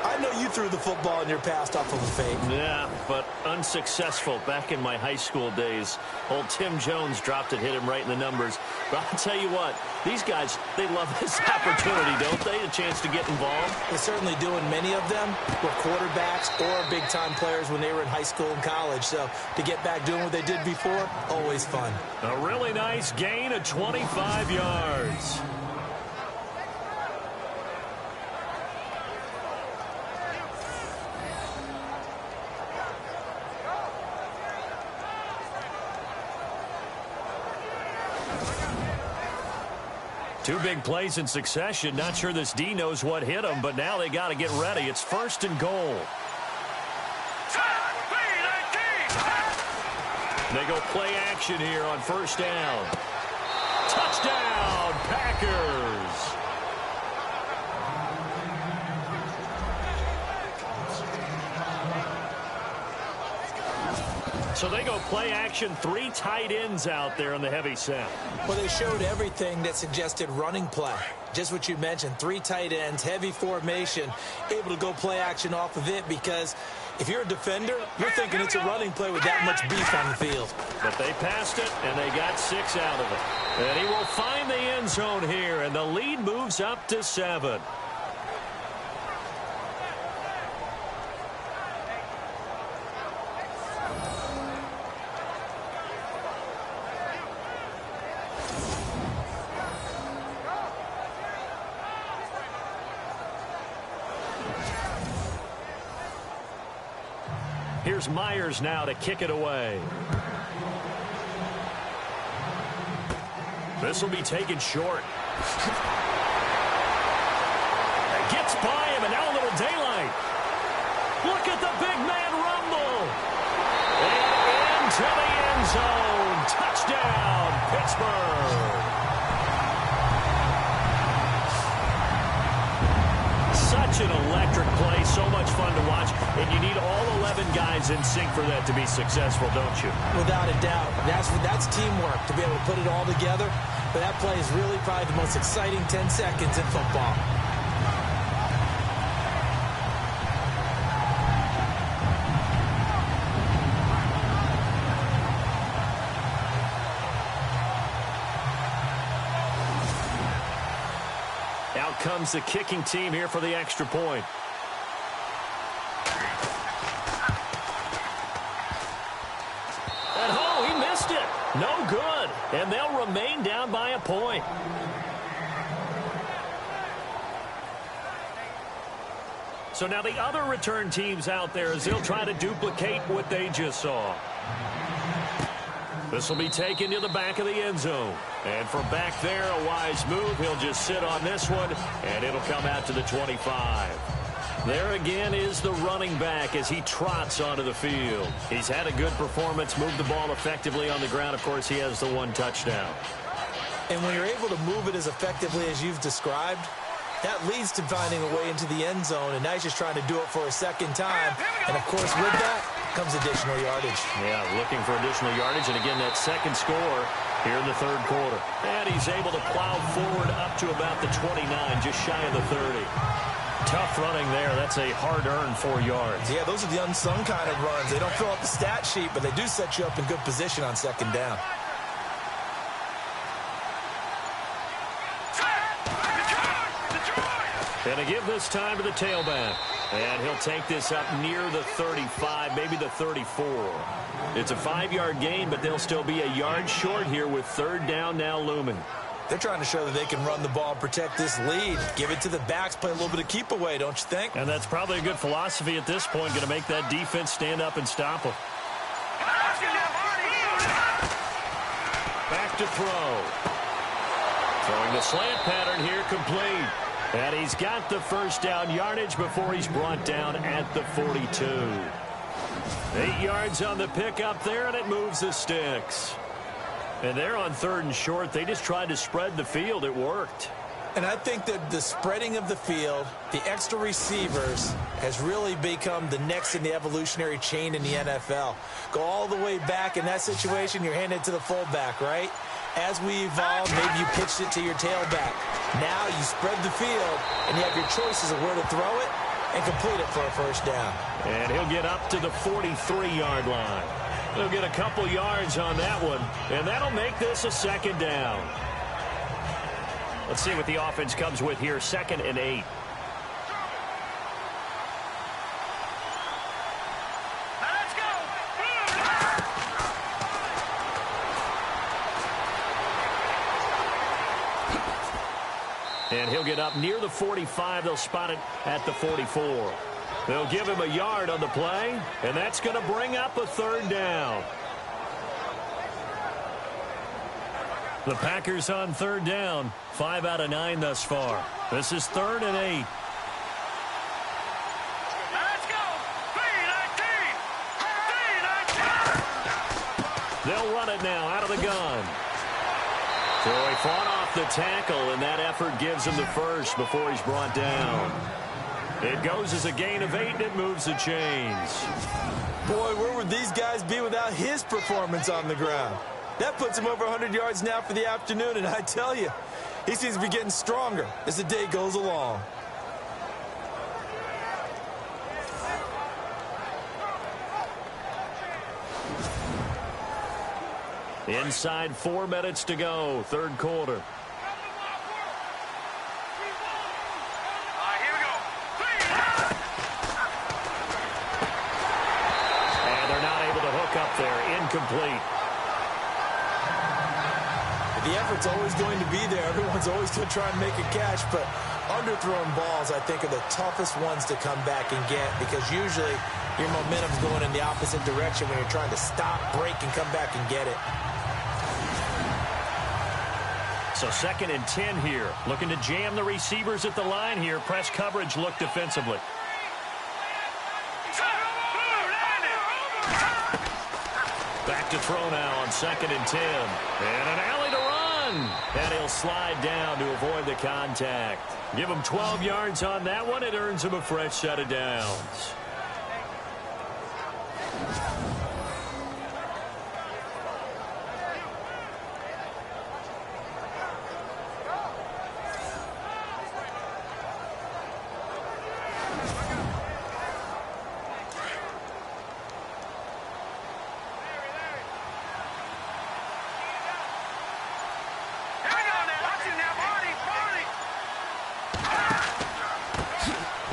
I know you threw the football in your past off of a fake. Yeah, but unsuccessful back in my high school days. Old Tim Jones dropped it, hit him right in the numbers. But I'll tell you what, these guys, they love this opportunity, don't they? A chance to get involved. They certainly do, and many of them were quarterbacks or big-time players when they were in high school and college. So to get back doing what they did before, always fun. A really nice gain of 25 yards. Two big plays in succession. Not sure this D knows what hit him, but now they got to get ready. It's 1st and goal. They go play action here on 1st down. Touchdown, Packers. So they go play action, 3 tight ends out there in the heavy set. Well, they showed everything that suggested running play. Just what you mentioned, 3 tight ends, heavy formation, able to go play action off of it because if you're a defender, you're thinking it's a running play with that much beef on the field. But they passed it, and they got 6 out of it. And he will find the end zone here, and the lead moves up to 7. Here's Myers now to kick it away. This will be taken short. Gets by him, and now a little daylight. Look at the big man rumble. And into the end zone. Touchdown, Pittsburgh. Such an electric play, so much fun to watch, and you need all 11 guys in sync for that to be successful, don't you? Without a doubt. That's teamwork, to be able to put it all together. But that play is really probably the most exciting 10 seconds in football. Out comes the kicking team here for the extra point. And oh, he missed it. No good. And they'll remain down by a point. So now the other return teams out there as they'll try to duplicate what they just saw. This will be taken to the back of the end zone. And from back there, a wise move. He'll just sit on this one, and it'll come out to the 25. There again is the running back as he trots onto the field. He's had a good performance, moved the ball effectively on the ground. Of course, he has the one touchdown. And when you're able to move it as effectively as you've described, that leads to finding a way into the end zone, and now he's just trying to do it for a second time. And, of course, with that comes additional yardage. Yeah, looking for additional yardage, and again, that second score here in the third quarter. And he's able to plow forward up to about the 29, just shy of the 30. Tough running there. That's a hard-earned 4 yards. Yeah, those are the unsung kind of runs. They don't fill up the stat sheet, but they do set you up in good position on second down. And to give this time to the tailback. And he'll take this up near the 35, maybe the 34. It's a 5-yard gain, but they'll still be a yard short here with third down now looming. They're trying to show that they can run the ball and protect this lead. Give it to the backs, play a little bit of keep away, don't you think? And that's probably a good philosophy at this point, going to make that defense stand up and stop them. Back to throw. Throwing the slant pattern here, complete. And he's got the first down yardage before he's brought down at the 42. 8 yards on the pickup there, and it moves the sticks. And they're on third and short. They just tried to spread the field. It worked. And I think that the spreading of the field, the extra receivers, has really become the next in the evolutionary chain in the NFL. Go all the way back in that situation, you're handed to the fullback, right? As we evolve, maybe you pitched it to your tailback. Now you spread the field, and you have your choices of where to throw it and complete it for a first down. And he'll get up to the 43-yard line. He'll get a couple yards on that one, and that'll make this a second down. Let's see what the offense comes with here, 2nd and 8. Let's go! And he'll get up near the 45. They'll spot it at the 44. They'll give him a yard on the play, and that's going to bring up a third down. The Packers on third down, 5 out of 9 thus far. This is 3rd and 8. Let's go! 3-19! They'll run it now out of the gun. So he fought off the tackle, and that effort gives him the first before he's brought down. It goes as a gain of 8, and it moves the chains. Boy, where would these guys be without his performance on the ground? That puts him over 100 yards now for the afternoon, and I tell you, he seems to be getting stronger as the day goes along. Inside 4 minutes to go, third quarter. Here we go. And they're not able to hook up there. Incomplete. The effort's always going to be there. Everyone's always going to try and make a catch, but underthrown balls, I think, are the toughest ones to come back and get because usually your momentum's going in the opposite direction when you're trying to stop, break, and come back and get it. So 2nd and 10 here. Looking to jam the receivers at the line here. Press coverage look defensively. Back to throw now on 2nd and 10. And an alley to run. And he'll slide down to avoid the contact. Give him 12 yards on that one. It earns him a fresh set of downs.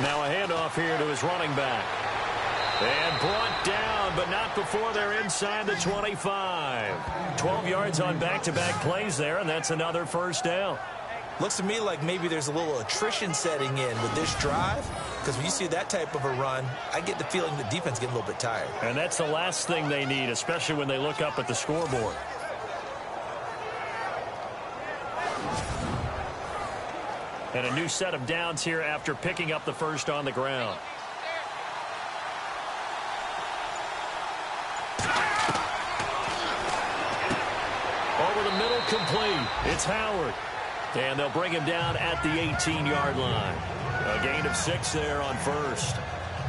Now a handoff here to his running back. And brought down, but not before they're inside the 25. 12 yards on back-to-back plays there, and that's another first down. Looks to me like maybe there's a little attrition setting in with this drive, because when you see that type of a run, I get the feeling the defense getting a little bit tired. And that's the last thing they need, especially when they look up at the scoreboard. And a new set of downs here after picking up the first on the ground. Over the middle, complete. It's Howard. And they'll bring him down at the 18-yard line. A gain of 6 there on first.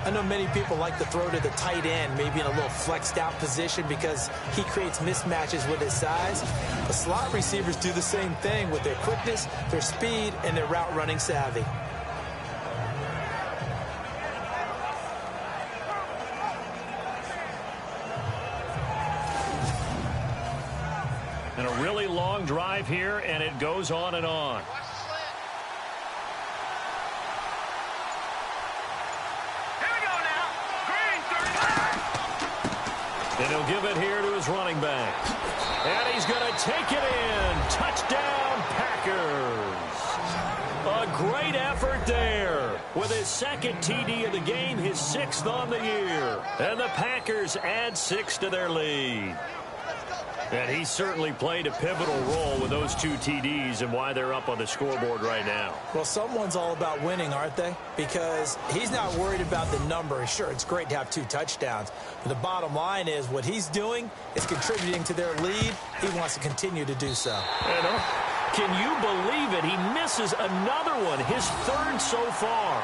I know many people like to throw to the tight end, maybe in a little flexed out position because he creates mismatches with his size. The slot receivers do the same thing with their quickness, their speed, and their route running savvy. And a really long drive here, and it goes on and on. And he'll give it here to his running back. And he's going to take it in. Touchdown, Packers. A great effort there. With his second TD of the game, his 6th on the year. And the Packers add 6 to their lead. And he certainly played a pivotal role with those 2 TDs and why they're up on the scoreboard right now. Well, someone's all about winning, aren't they? Because he's not worried about the number. Sure, it's great to have 2 touchdowns. But the bottom line is what he's doing is contributing to their lead. He wants to continue to do so. And, can you believe it? He misses another one, his 3rd so far.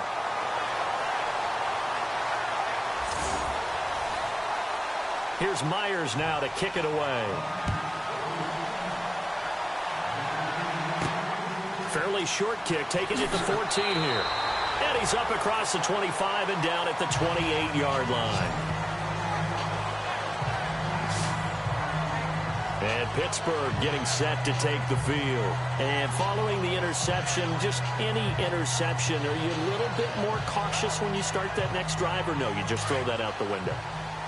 Here's Myers now to kick it away. Fairly short kick, taking it to 14 here. And he's up across the 25 and down at the 28-yard line. And Pittsburgh getting set to take the field. And following the interception, just any interception, are you a little bit more cautious when you start that next drive, or no, you just throw that out the window?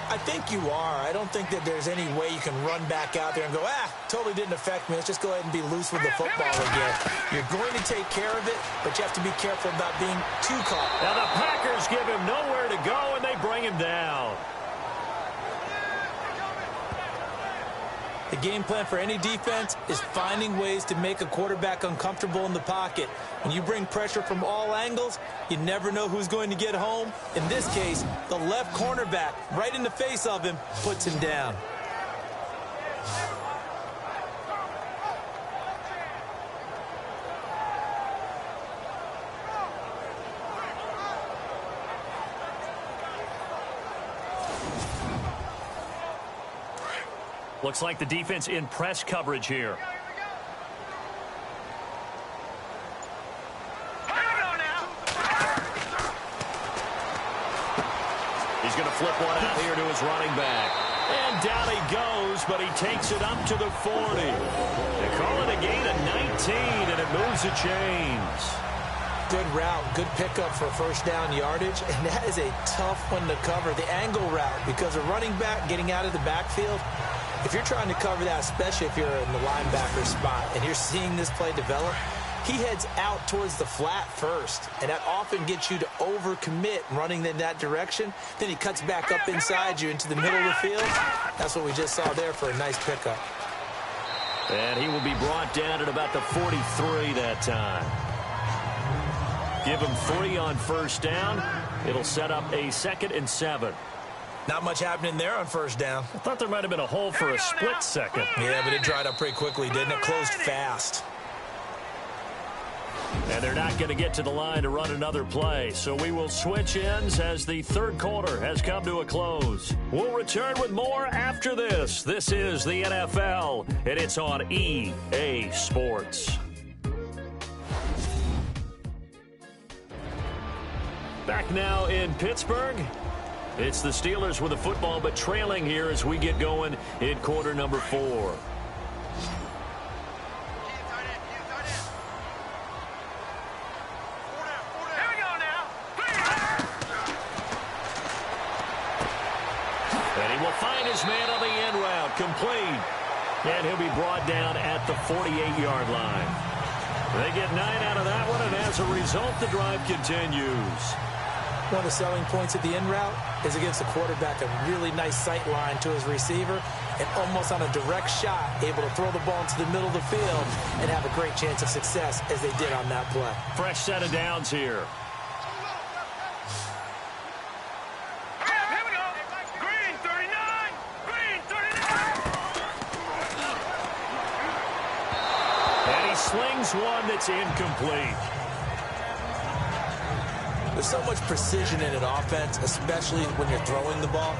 I think you are. I don't think that there's any way you can run back out there and go, totally didn't affect me. Let's just go ahead and be loose with the football again. You're going to take care of it, but you have to be careful about being too caught. Now the Packers give him nowhere to go, and they bring him down. The game plan for any defense is finding ways to make a quarterback uncomfortable in the pocket. When you bring pressure from all angles, you never know who's going to get home. In this case, the left cornerback, right in the face of him, puts him down. Looks like the defense in press coverage here. He's going to flip one out here to his running back. And down he goes, but he takes it up to the 40. They call it a gain of 19, and it moves the chains. Good route, good pickup for first down yardage, and that is a tough one to cover, the angle route, because a running back getting out of the backfield, if you're trying to cover that, especially if you're in the linebacker spot and you're seeing this play develop, he heads out towards the flat first, and that often gets you to overcommit running in that direction. Then he cuts back up inside you into the middle of the field. That's what we just saw there for a nice pickup. And he will be brought down at about the 43 that time. Give him 3 on first down. It'll set up a 2nd and 7. Not much happening there on first down. I thought there might have been a hole for a split second. Yeah, but it dried up pretty quickly, didn't it? Closed fast. And they're not going to get to the line to run another play. So we will switch ends as the 3rd quarter has come to a close. We'll return with more after this. This is the NFL, and it's on EA Sports. Back now in Pittsburgh. It's the Steelers with the football, but trailing here as we get going in quarter number 4. And he will find his man on the end route, complete. And he'll be brought down at the 48-yard line. They get 9 out of that one, and as a result, the drive continues. One of the selling points of the in route is it gives the quarterback a really nice sight line to his receiver and almost on a direct shot, able to throw the ball into the middle of the field and have a great chance of success as they did on that play. Fresh set of downs here. Here we go. Green 39. Green 39. And he slings one that's incomplete. There's so much precision in an offense, especially when you're throwing the ball.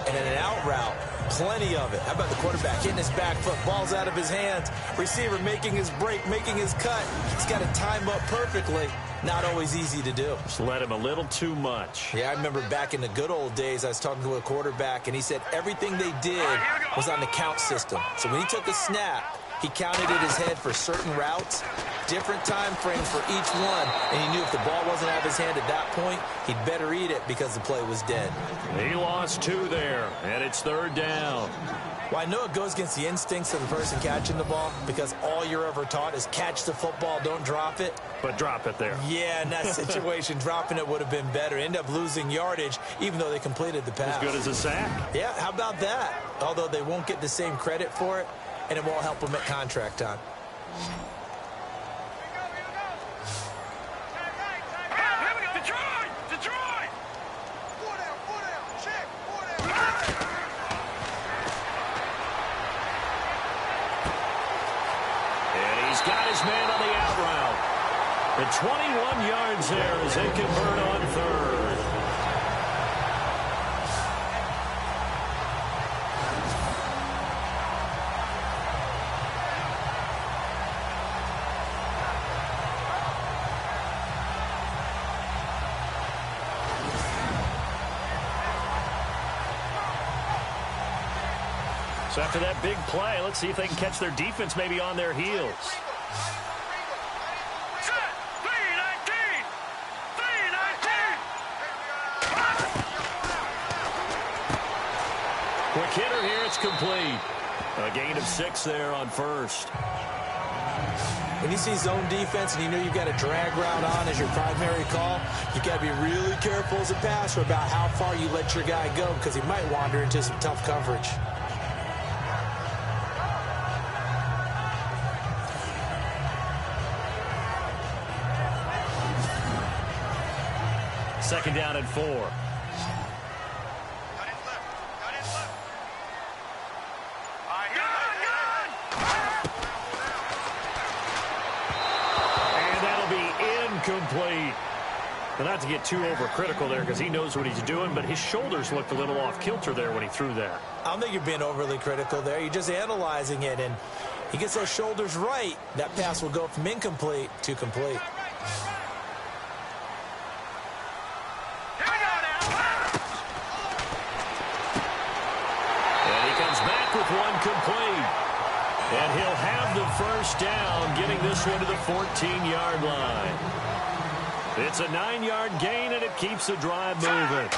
And in an out route, plenty of it. How about the quarterback hitting his back foot, ball's out of his hands, receiver making his break, making his cut. He's got to time up perfectly. Not always easy to do. Just let him a little too much. Yeah, I remember back in the good old days, I was talking to a quarterback, and he said everything they did was on the count system. So when he took a snap, he counted in his head for certain routes, different time frames for each one, and he knew if the ball wasn't out of his hand at that point, he'd better eat it because the play was dead. He lost 2 there, and it's 3rd down. Well, I know it goes against the instincts of the person catching the ball because all you're ever taught is catch the football, don't drop it. But drop it there. Yeah, in that situation, dropping it would have been better. End up losing yardage, even though they completed the pass. As good as a sack. Yeah, how about that? Although they won't get the same credit for it, and it won't help them at contract time. Here we go. Detroit. Detroit. 4 down. 4 down. Check. 4 down. And he's got his man on the out route. The 21 yards there as they convert on 3rd. So after that big play, let's see if they can catch their defense maybe on their heels. Set. 319. 319. Quick hitter here, it's complete. A gain of 6 there on 1st. When you see zone defense and you know you've got a drag route on as your primary call, you've got to be really careful as a passer about how far you let your guy go because he might wander into some tough coverage. Second down and 4. Got his left. Got his left. All right, And that'll be incomplete. But not to get too overcritical there because he knows what he's doing, but his shoulders looked a little off kilter there when he threw that. I don't think you're being overly critical there. You're just analyzing it, and he gets those shoulders right. That pass will go from incomplete to complete. One complete. And he'll have the first down, getting this one to the 14-yard line. It's a 9-yard gain, and it keeps the drive moving.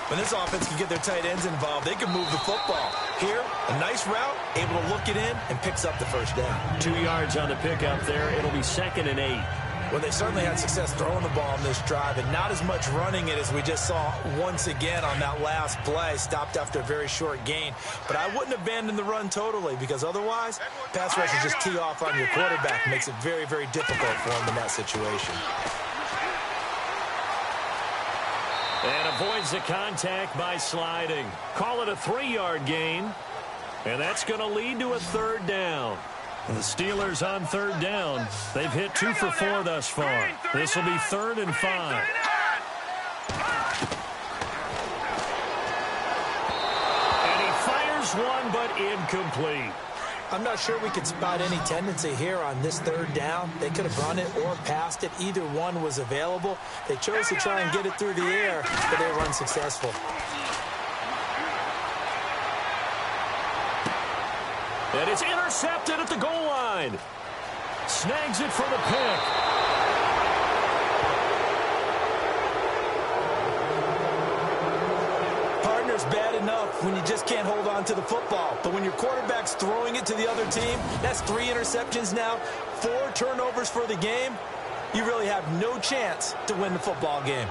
When this offense can get their tight ends involved, they can move the football. Here, a nice route, able to look it in, and picks up the first down. 2 yards on the pickup there. It'll be 2nd and 8. Well, they certainly had success throwing the ball on this drive and not as much running it as we just saw once again on that last play. Stopped after a very short gain. But I wouldn't abandon the run totally because otherwise, pass rushers just tee off on your quarterback. It makes it very, very difficult for him in that situation. And avoids the contact by sliding. Call it a 3-yard gain. And that's going to lead to a 3rd down. The Steelers on 3rd down. They've hit 2 for 4 thus far. This will be 3rd and 5. And he fires one, but incomplete. I'm not sure we could spot any tendency here on this 3rd down. They could have run it or passed it. Either one was available. They chose to try and get it through the air, but they were unsuccessful. And it's intercepted at the goal line. Snags it for the pick. Partner it's bad enough when you just can't hold on to the football. But when your quarterback's throwing it to the other team, that's 3 interceptions now, 4 turnovers for the game. You really have no chance to win the football game.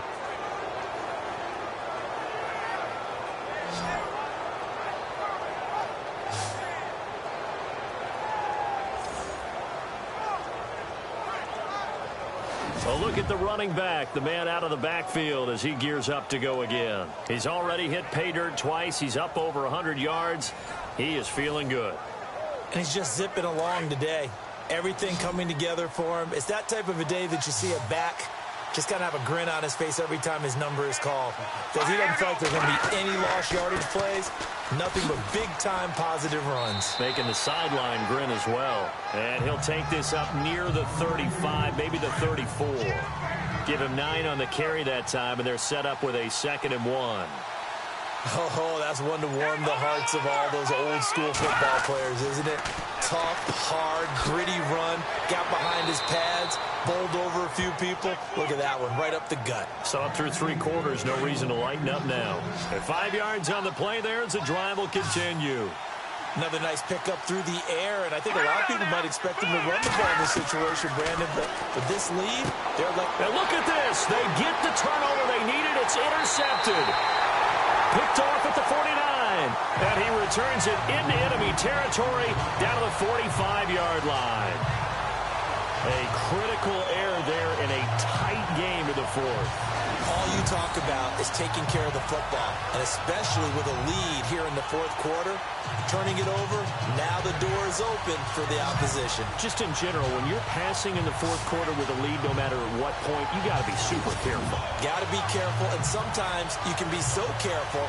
A look at the running back, the man out of the backfield as he gears up to go again. He's already hit pay dirt twice. He's up over 100 yards. He is feeling good. And he's just zipping along today. Everything coming together for him. It's that type of a day that you see a back just kind of have a grin on his face every time his number is called. Because he doesn't feel like there's going to be any lost yardage plays. Nothing but big-time positive runs. Making the sideline grin as well. And he'll take this up near the 35, maybe the 34. Give him 9 on the carry that time, and they're set up with a 2nd and 1. Oh, that's one to warm the hearts of all those old-school football players, isn't it? Tough, hard, gritty run. Got behind his pads, bowled over a few people. Look at that one, right up the gut. Saw it through 3 quarters. No reason to lighten up now. At 5 yards on the play there as the drive will continue. Another nice pickup through the air, and I think a lot of people might expect him to run the ball in this situation, Brandon, but with this lead, they're like... And look at this. They get the turnover they needed. It's intercepted. Picked off at the 49, and he returns it into enemy territory down to the 45-yard line. A critical error there in a tight game to the 4th. All you talk about is taking care of the football, and especially with a lead here in the 4th quarter, turning it over, now the door is open for the opposition. Just in general, when you're passing in the 4th quarter with a lead, no matter at what point, you got to be super careful. Got to be careful, and sometimes you can be so careful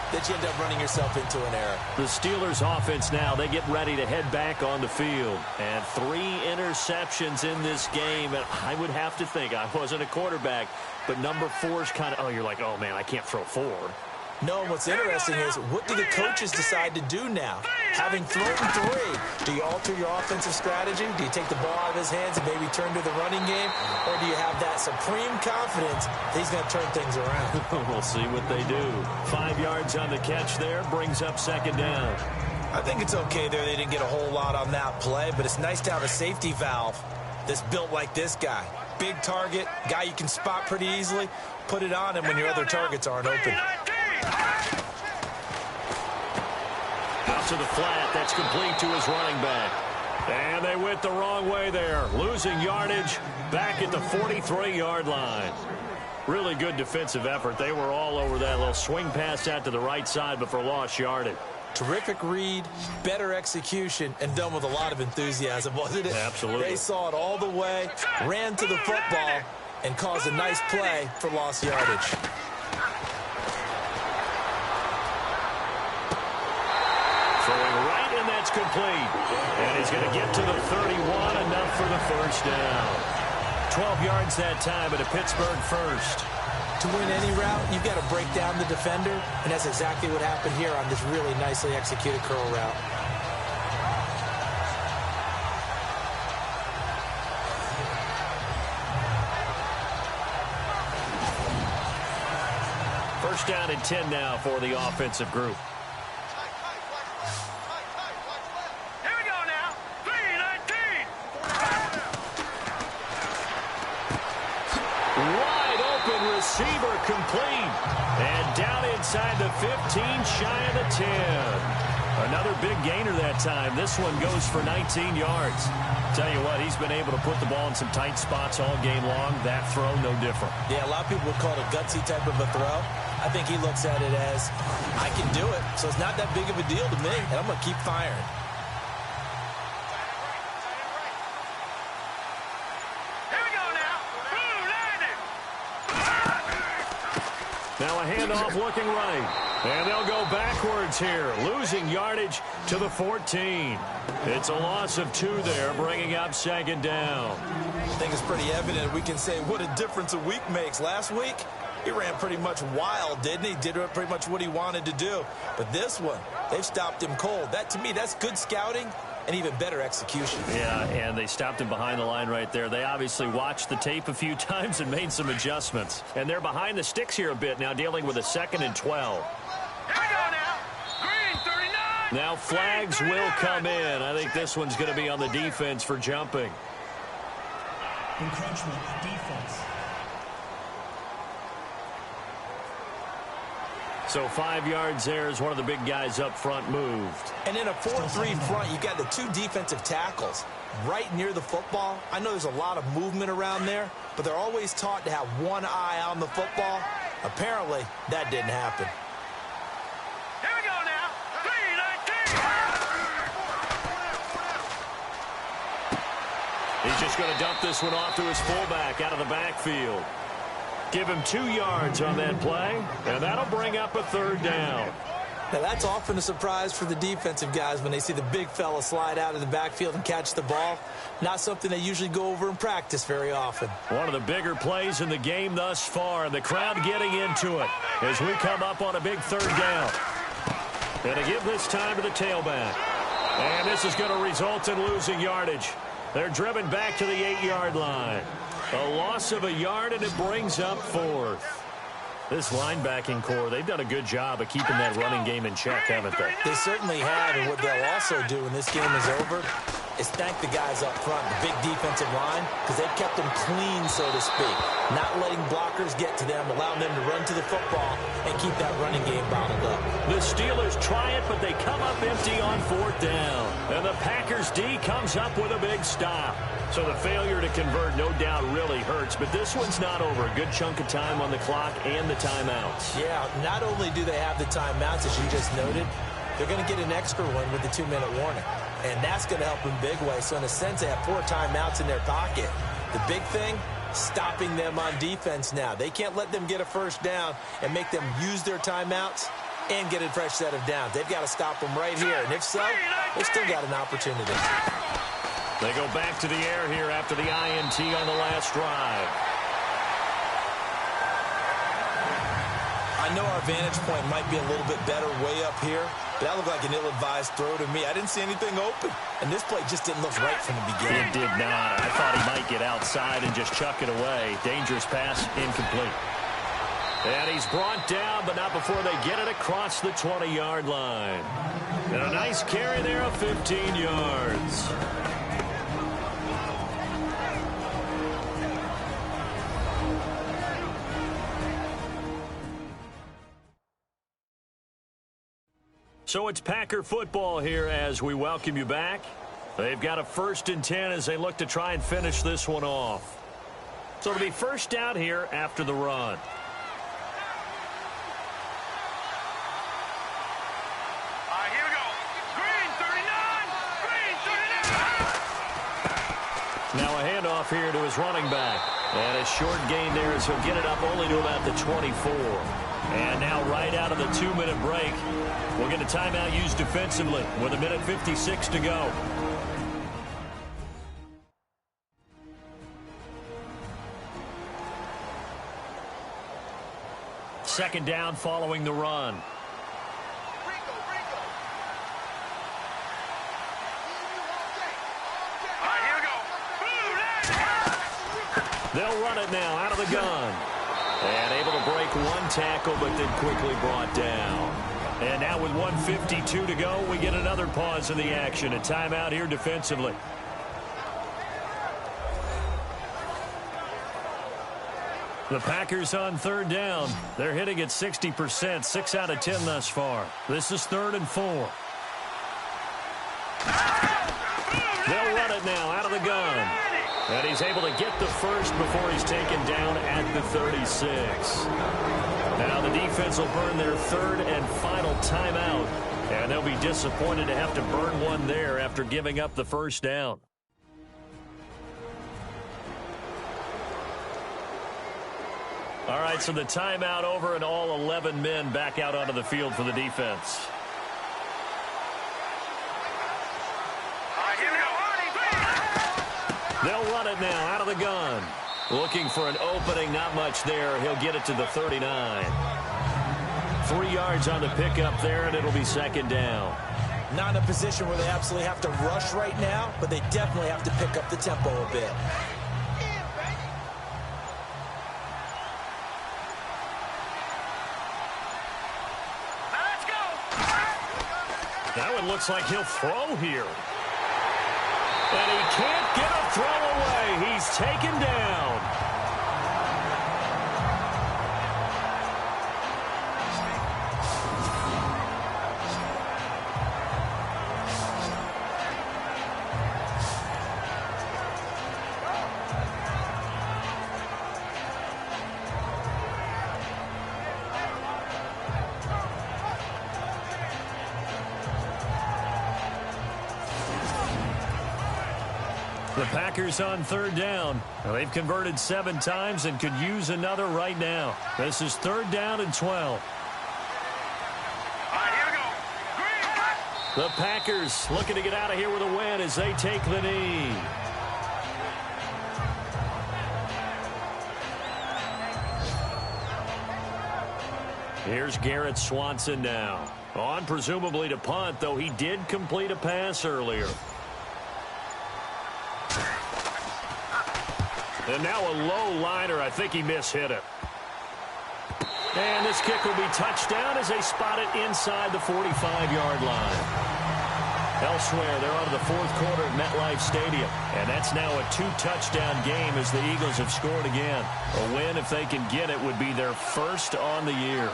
that you end up running yourself into an error. The Steelers offense now, they get ready to head back on the field. And 3 interceptions in this game. And I would have to think, I wasn't a quarterback, but number 4 is kind of, oh, you're like, oh, man, I can't throw 4. No, what's interesting is, what do the coaches decide to do now? Having thrown 3, do you alter your offensive strategy? Do you take the ball out of his hands and maybe turn to the running game? Or do you have that supreme confidence that he's going to turn things around? We'll see what they do. 5 yards on the catch there, brings up 2nd down. I think it's okay there. They didn't get a whole lot on that play, but it's nice to have a safety valve that's built like this guy. Big target, guy you can spot pretty easily. Put it on him when your other targets aren't open. Out to the flat. That's complete to his running back. And they went the wrong way there. Losing yardage back at the 43-yard line. Really good defensive effort. They were all over that little swing pass out to the right side, but for lost yardage. Terrific read, better execution, and done with a lot of enthusiasm, wasn't it? Absolutely. They saw it all the way, ran to the football, and caused a nice play for lost yardage. Throwing right, and that's complete. And he's going to get to the 31, enough for the 1st down. 12 yards that time, but a Pittsburgh 1st. To win any route, you've got to break down the defender, and that's exactly what happened here on this really nicely executed curl route. First down and 10 now for the offensive group. Here we go now. 3-19. Wide open receiver complete. And down inside the 15, shy of the 10. Another big gainer that time. This one goes for 19 yards. Tell you what, he's been able to put the ball in some tight spots all game long. That throw, no different. Yeah, a lot of people would call it a gutsy type of a throw. I think he looks at it as, I can do it, so it's not that big of a deal to me, and I'm going to keep firing. Here we go now. Now a handoff looking right. And they'll go backwards here, losing yardage to the 14. It's a loss of 2 there, bringing up 2nd down. I think it's pretty evident we can say what a difference a week makes. Last week, he ran pretty much wild, didn't he? Did pretty much what he wanted to do. But this one, they've stopped him cold. That, to me, that's good scouting and even better execution. Yeah, and they stopped him behind the line right there. They obviously watched the tape a few times and made some adjustments. And they're behind the sticks here a bit now, dealing with a 2nd and 12. Here we Now flags will come in. I think this one's going to be on the defense for jumping. Encroachment, defense. So 5 yards there as one of the big guys up front moved. And in a 4-3 front, you got the 2 defensive tackles right near the football. I know there's a lot of movement around there, but they're always taught to have one eye on the football. Apparently, that didn't happen. Here we go now. 3-19. He's just going to dump this one off to his fullback out of the backfield. Give him 2 yards on that play, and that'll bring up a 3rd down. Now, that's often a surprise for the defensive guys when they see the big fella slide out of the backfield and catch the ball. Not something they usually go over in practice very often. One of the bigger plays in the game thus far, and the crowd getting into it as we come up on a big 3rd down. And to give this time to the tailback. And this is going to result in losing yardage. They're driven back to the 8-yard line. A loss of a yard, and it brings up 4th. This linebacking core, they've done a good job of keeping that running game in check, haven't they? They certainly have, and what they'll also do when this game is over is thank the guys up front, the big defensive line, because they've kept them clean, so to speak. Not letting blockers get to them, allowing them to run to the football and keep that running game bottled up. The Steelers try it, but they come up empty on 4th down. And the Packers D comes up with a big stop. So the failure to convert no doubt really hurts, but this one's not over. A good chunk of time on the clock and the timeouts. Yeah, not only do they have the timeouts, as you just noted, they're going to get an extra one with the 2-minute warning. And that's going to help in a big way. So in a sense, they have 4 timeouts in their pocket. The big thing, stopping them on defense now. They can't let them get a 1st down and make them use their timeouts and get a fresh set of downs. They've got to stop them right here. And if so, they've still got an opportunity. They go back to the air here after the INT on the last drive. I know our vantage point might be a little bit better way up here, but that looked like an ill-advised throw to me. I didn't see anything open, and this play just didn't look right from the beginning. It did not. I thought he might get outside and just chuck it away. Dangerous pass, incomplete. And he's brought down, but not before they get it across the 20-yard line. And a nice carry there of 15 yards. So it's Packer football here as we welcome you back. They've got a 1st and 10 as they look to try and finish this one off. So it'll be 1st down here after the run. Here we go. Green 39. Green 39. Now a handoff here to his running back. And a short gain there as he'll get it up only to about the 24. And now right out of the 2-minute break, we'll get a timeout used defensively with 1:56 to go. Second down following the run. Here we go. They'll run it now out of the gun. And able to break one tackle, but then quickly brought down. And now with 1:52 to go, we get another pause in the action. A timeout here defensively. The Packers on 3rd down. They're hitting at 60%, 6 out of 10 thus far. This is 3rd and 4. They'll run it now out of the gun. And he's able to get the first before he's taken down at the 36. Now the defense will burn their 3rd and final timeout. And they'll be disappointed to have to burn one there after giving up the 1st down. All right, so the timeout over and all 11 men back out onto the field for the defense. Here we go. They'll run it now out of the gun. Looking for an opening, not much there. He'll get it to the 39. 3 yards on the pickup there, and it'll be 2nd down. Not in a position where they absolutely have to rush right now, but they definitely have to pick up the tempo a bit. That would looks like he'll throw here. And he can't get a throw away. He's taken down. The Packers on third down. Well, they've converted 7 times and could use another right now. This is 3rd down and 12. All right, here we go. Green. The Packers looking to get out of here with a win as they take the knee. Here's Garrett Swanson now. On presumably to punt, though he did complete a pass earlier. And now a low liner. I think he mishit it. And this kick will be touchdown as they spot it inside the 45-yard line. Elsewhere, they're on to the 4th quarter at MetLife Stadium. And that's now a 2-touchdown game as the Eagles have scored again. A win, if they can get it, would be their first on the year.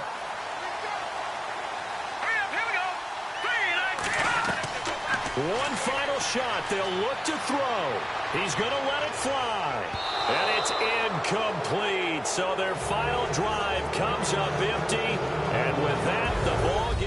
One final shot. They'll look to throw. He's going to let it fly. And it's incomplete. So their final drive comes up empty. And with that, the ball game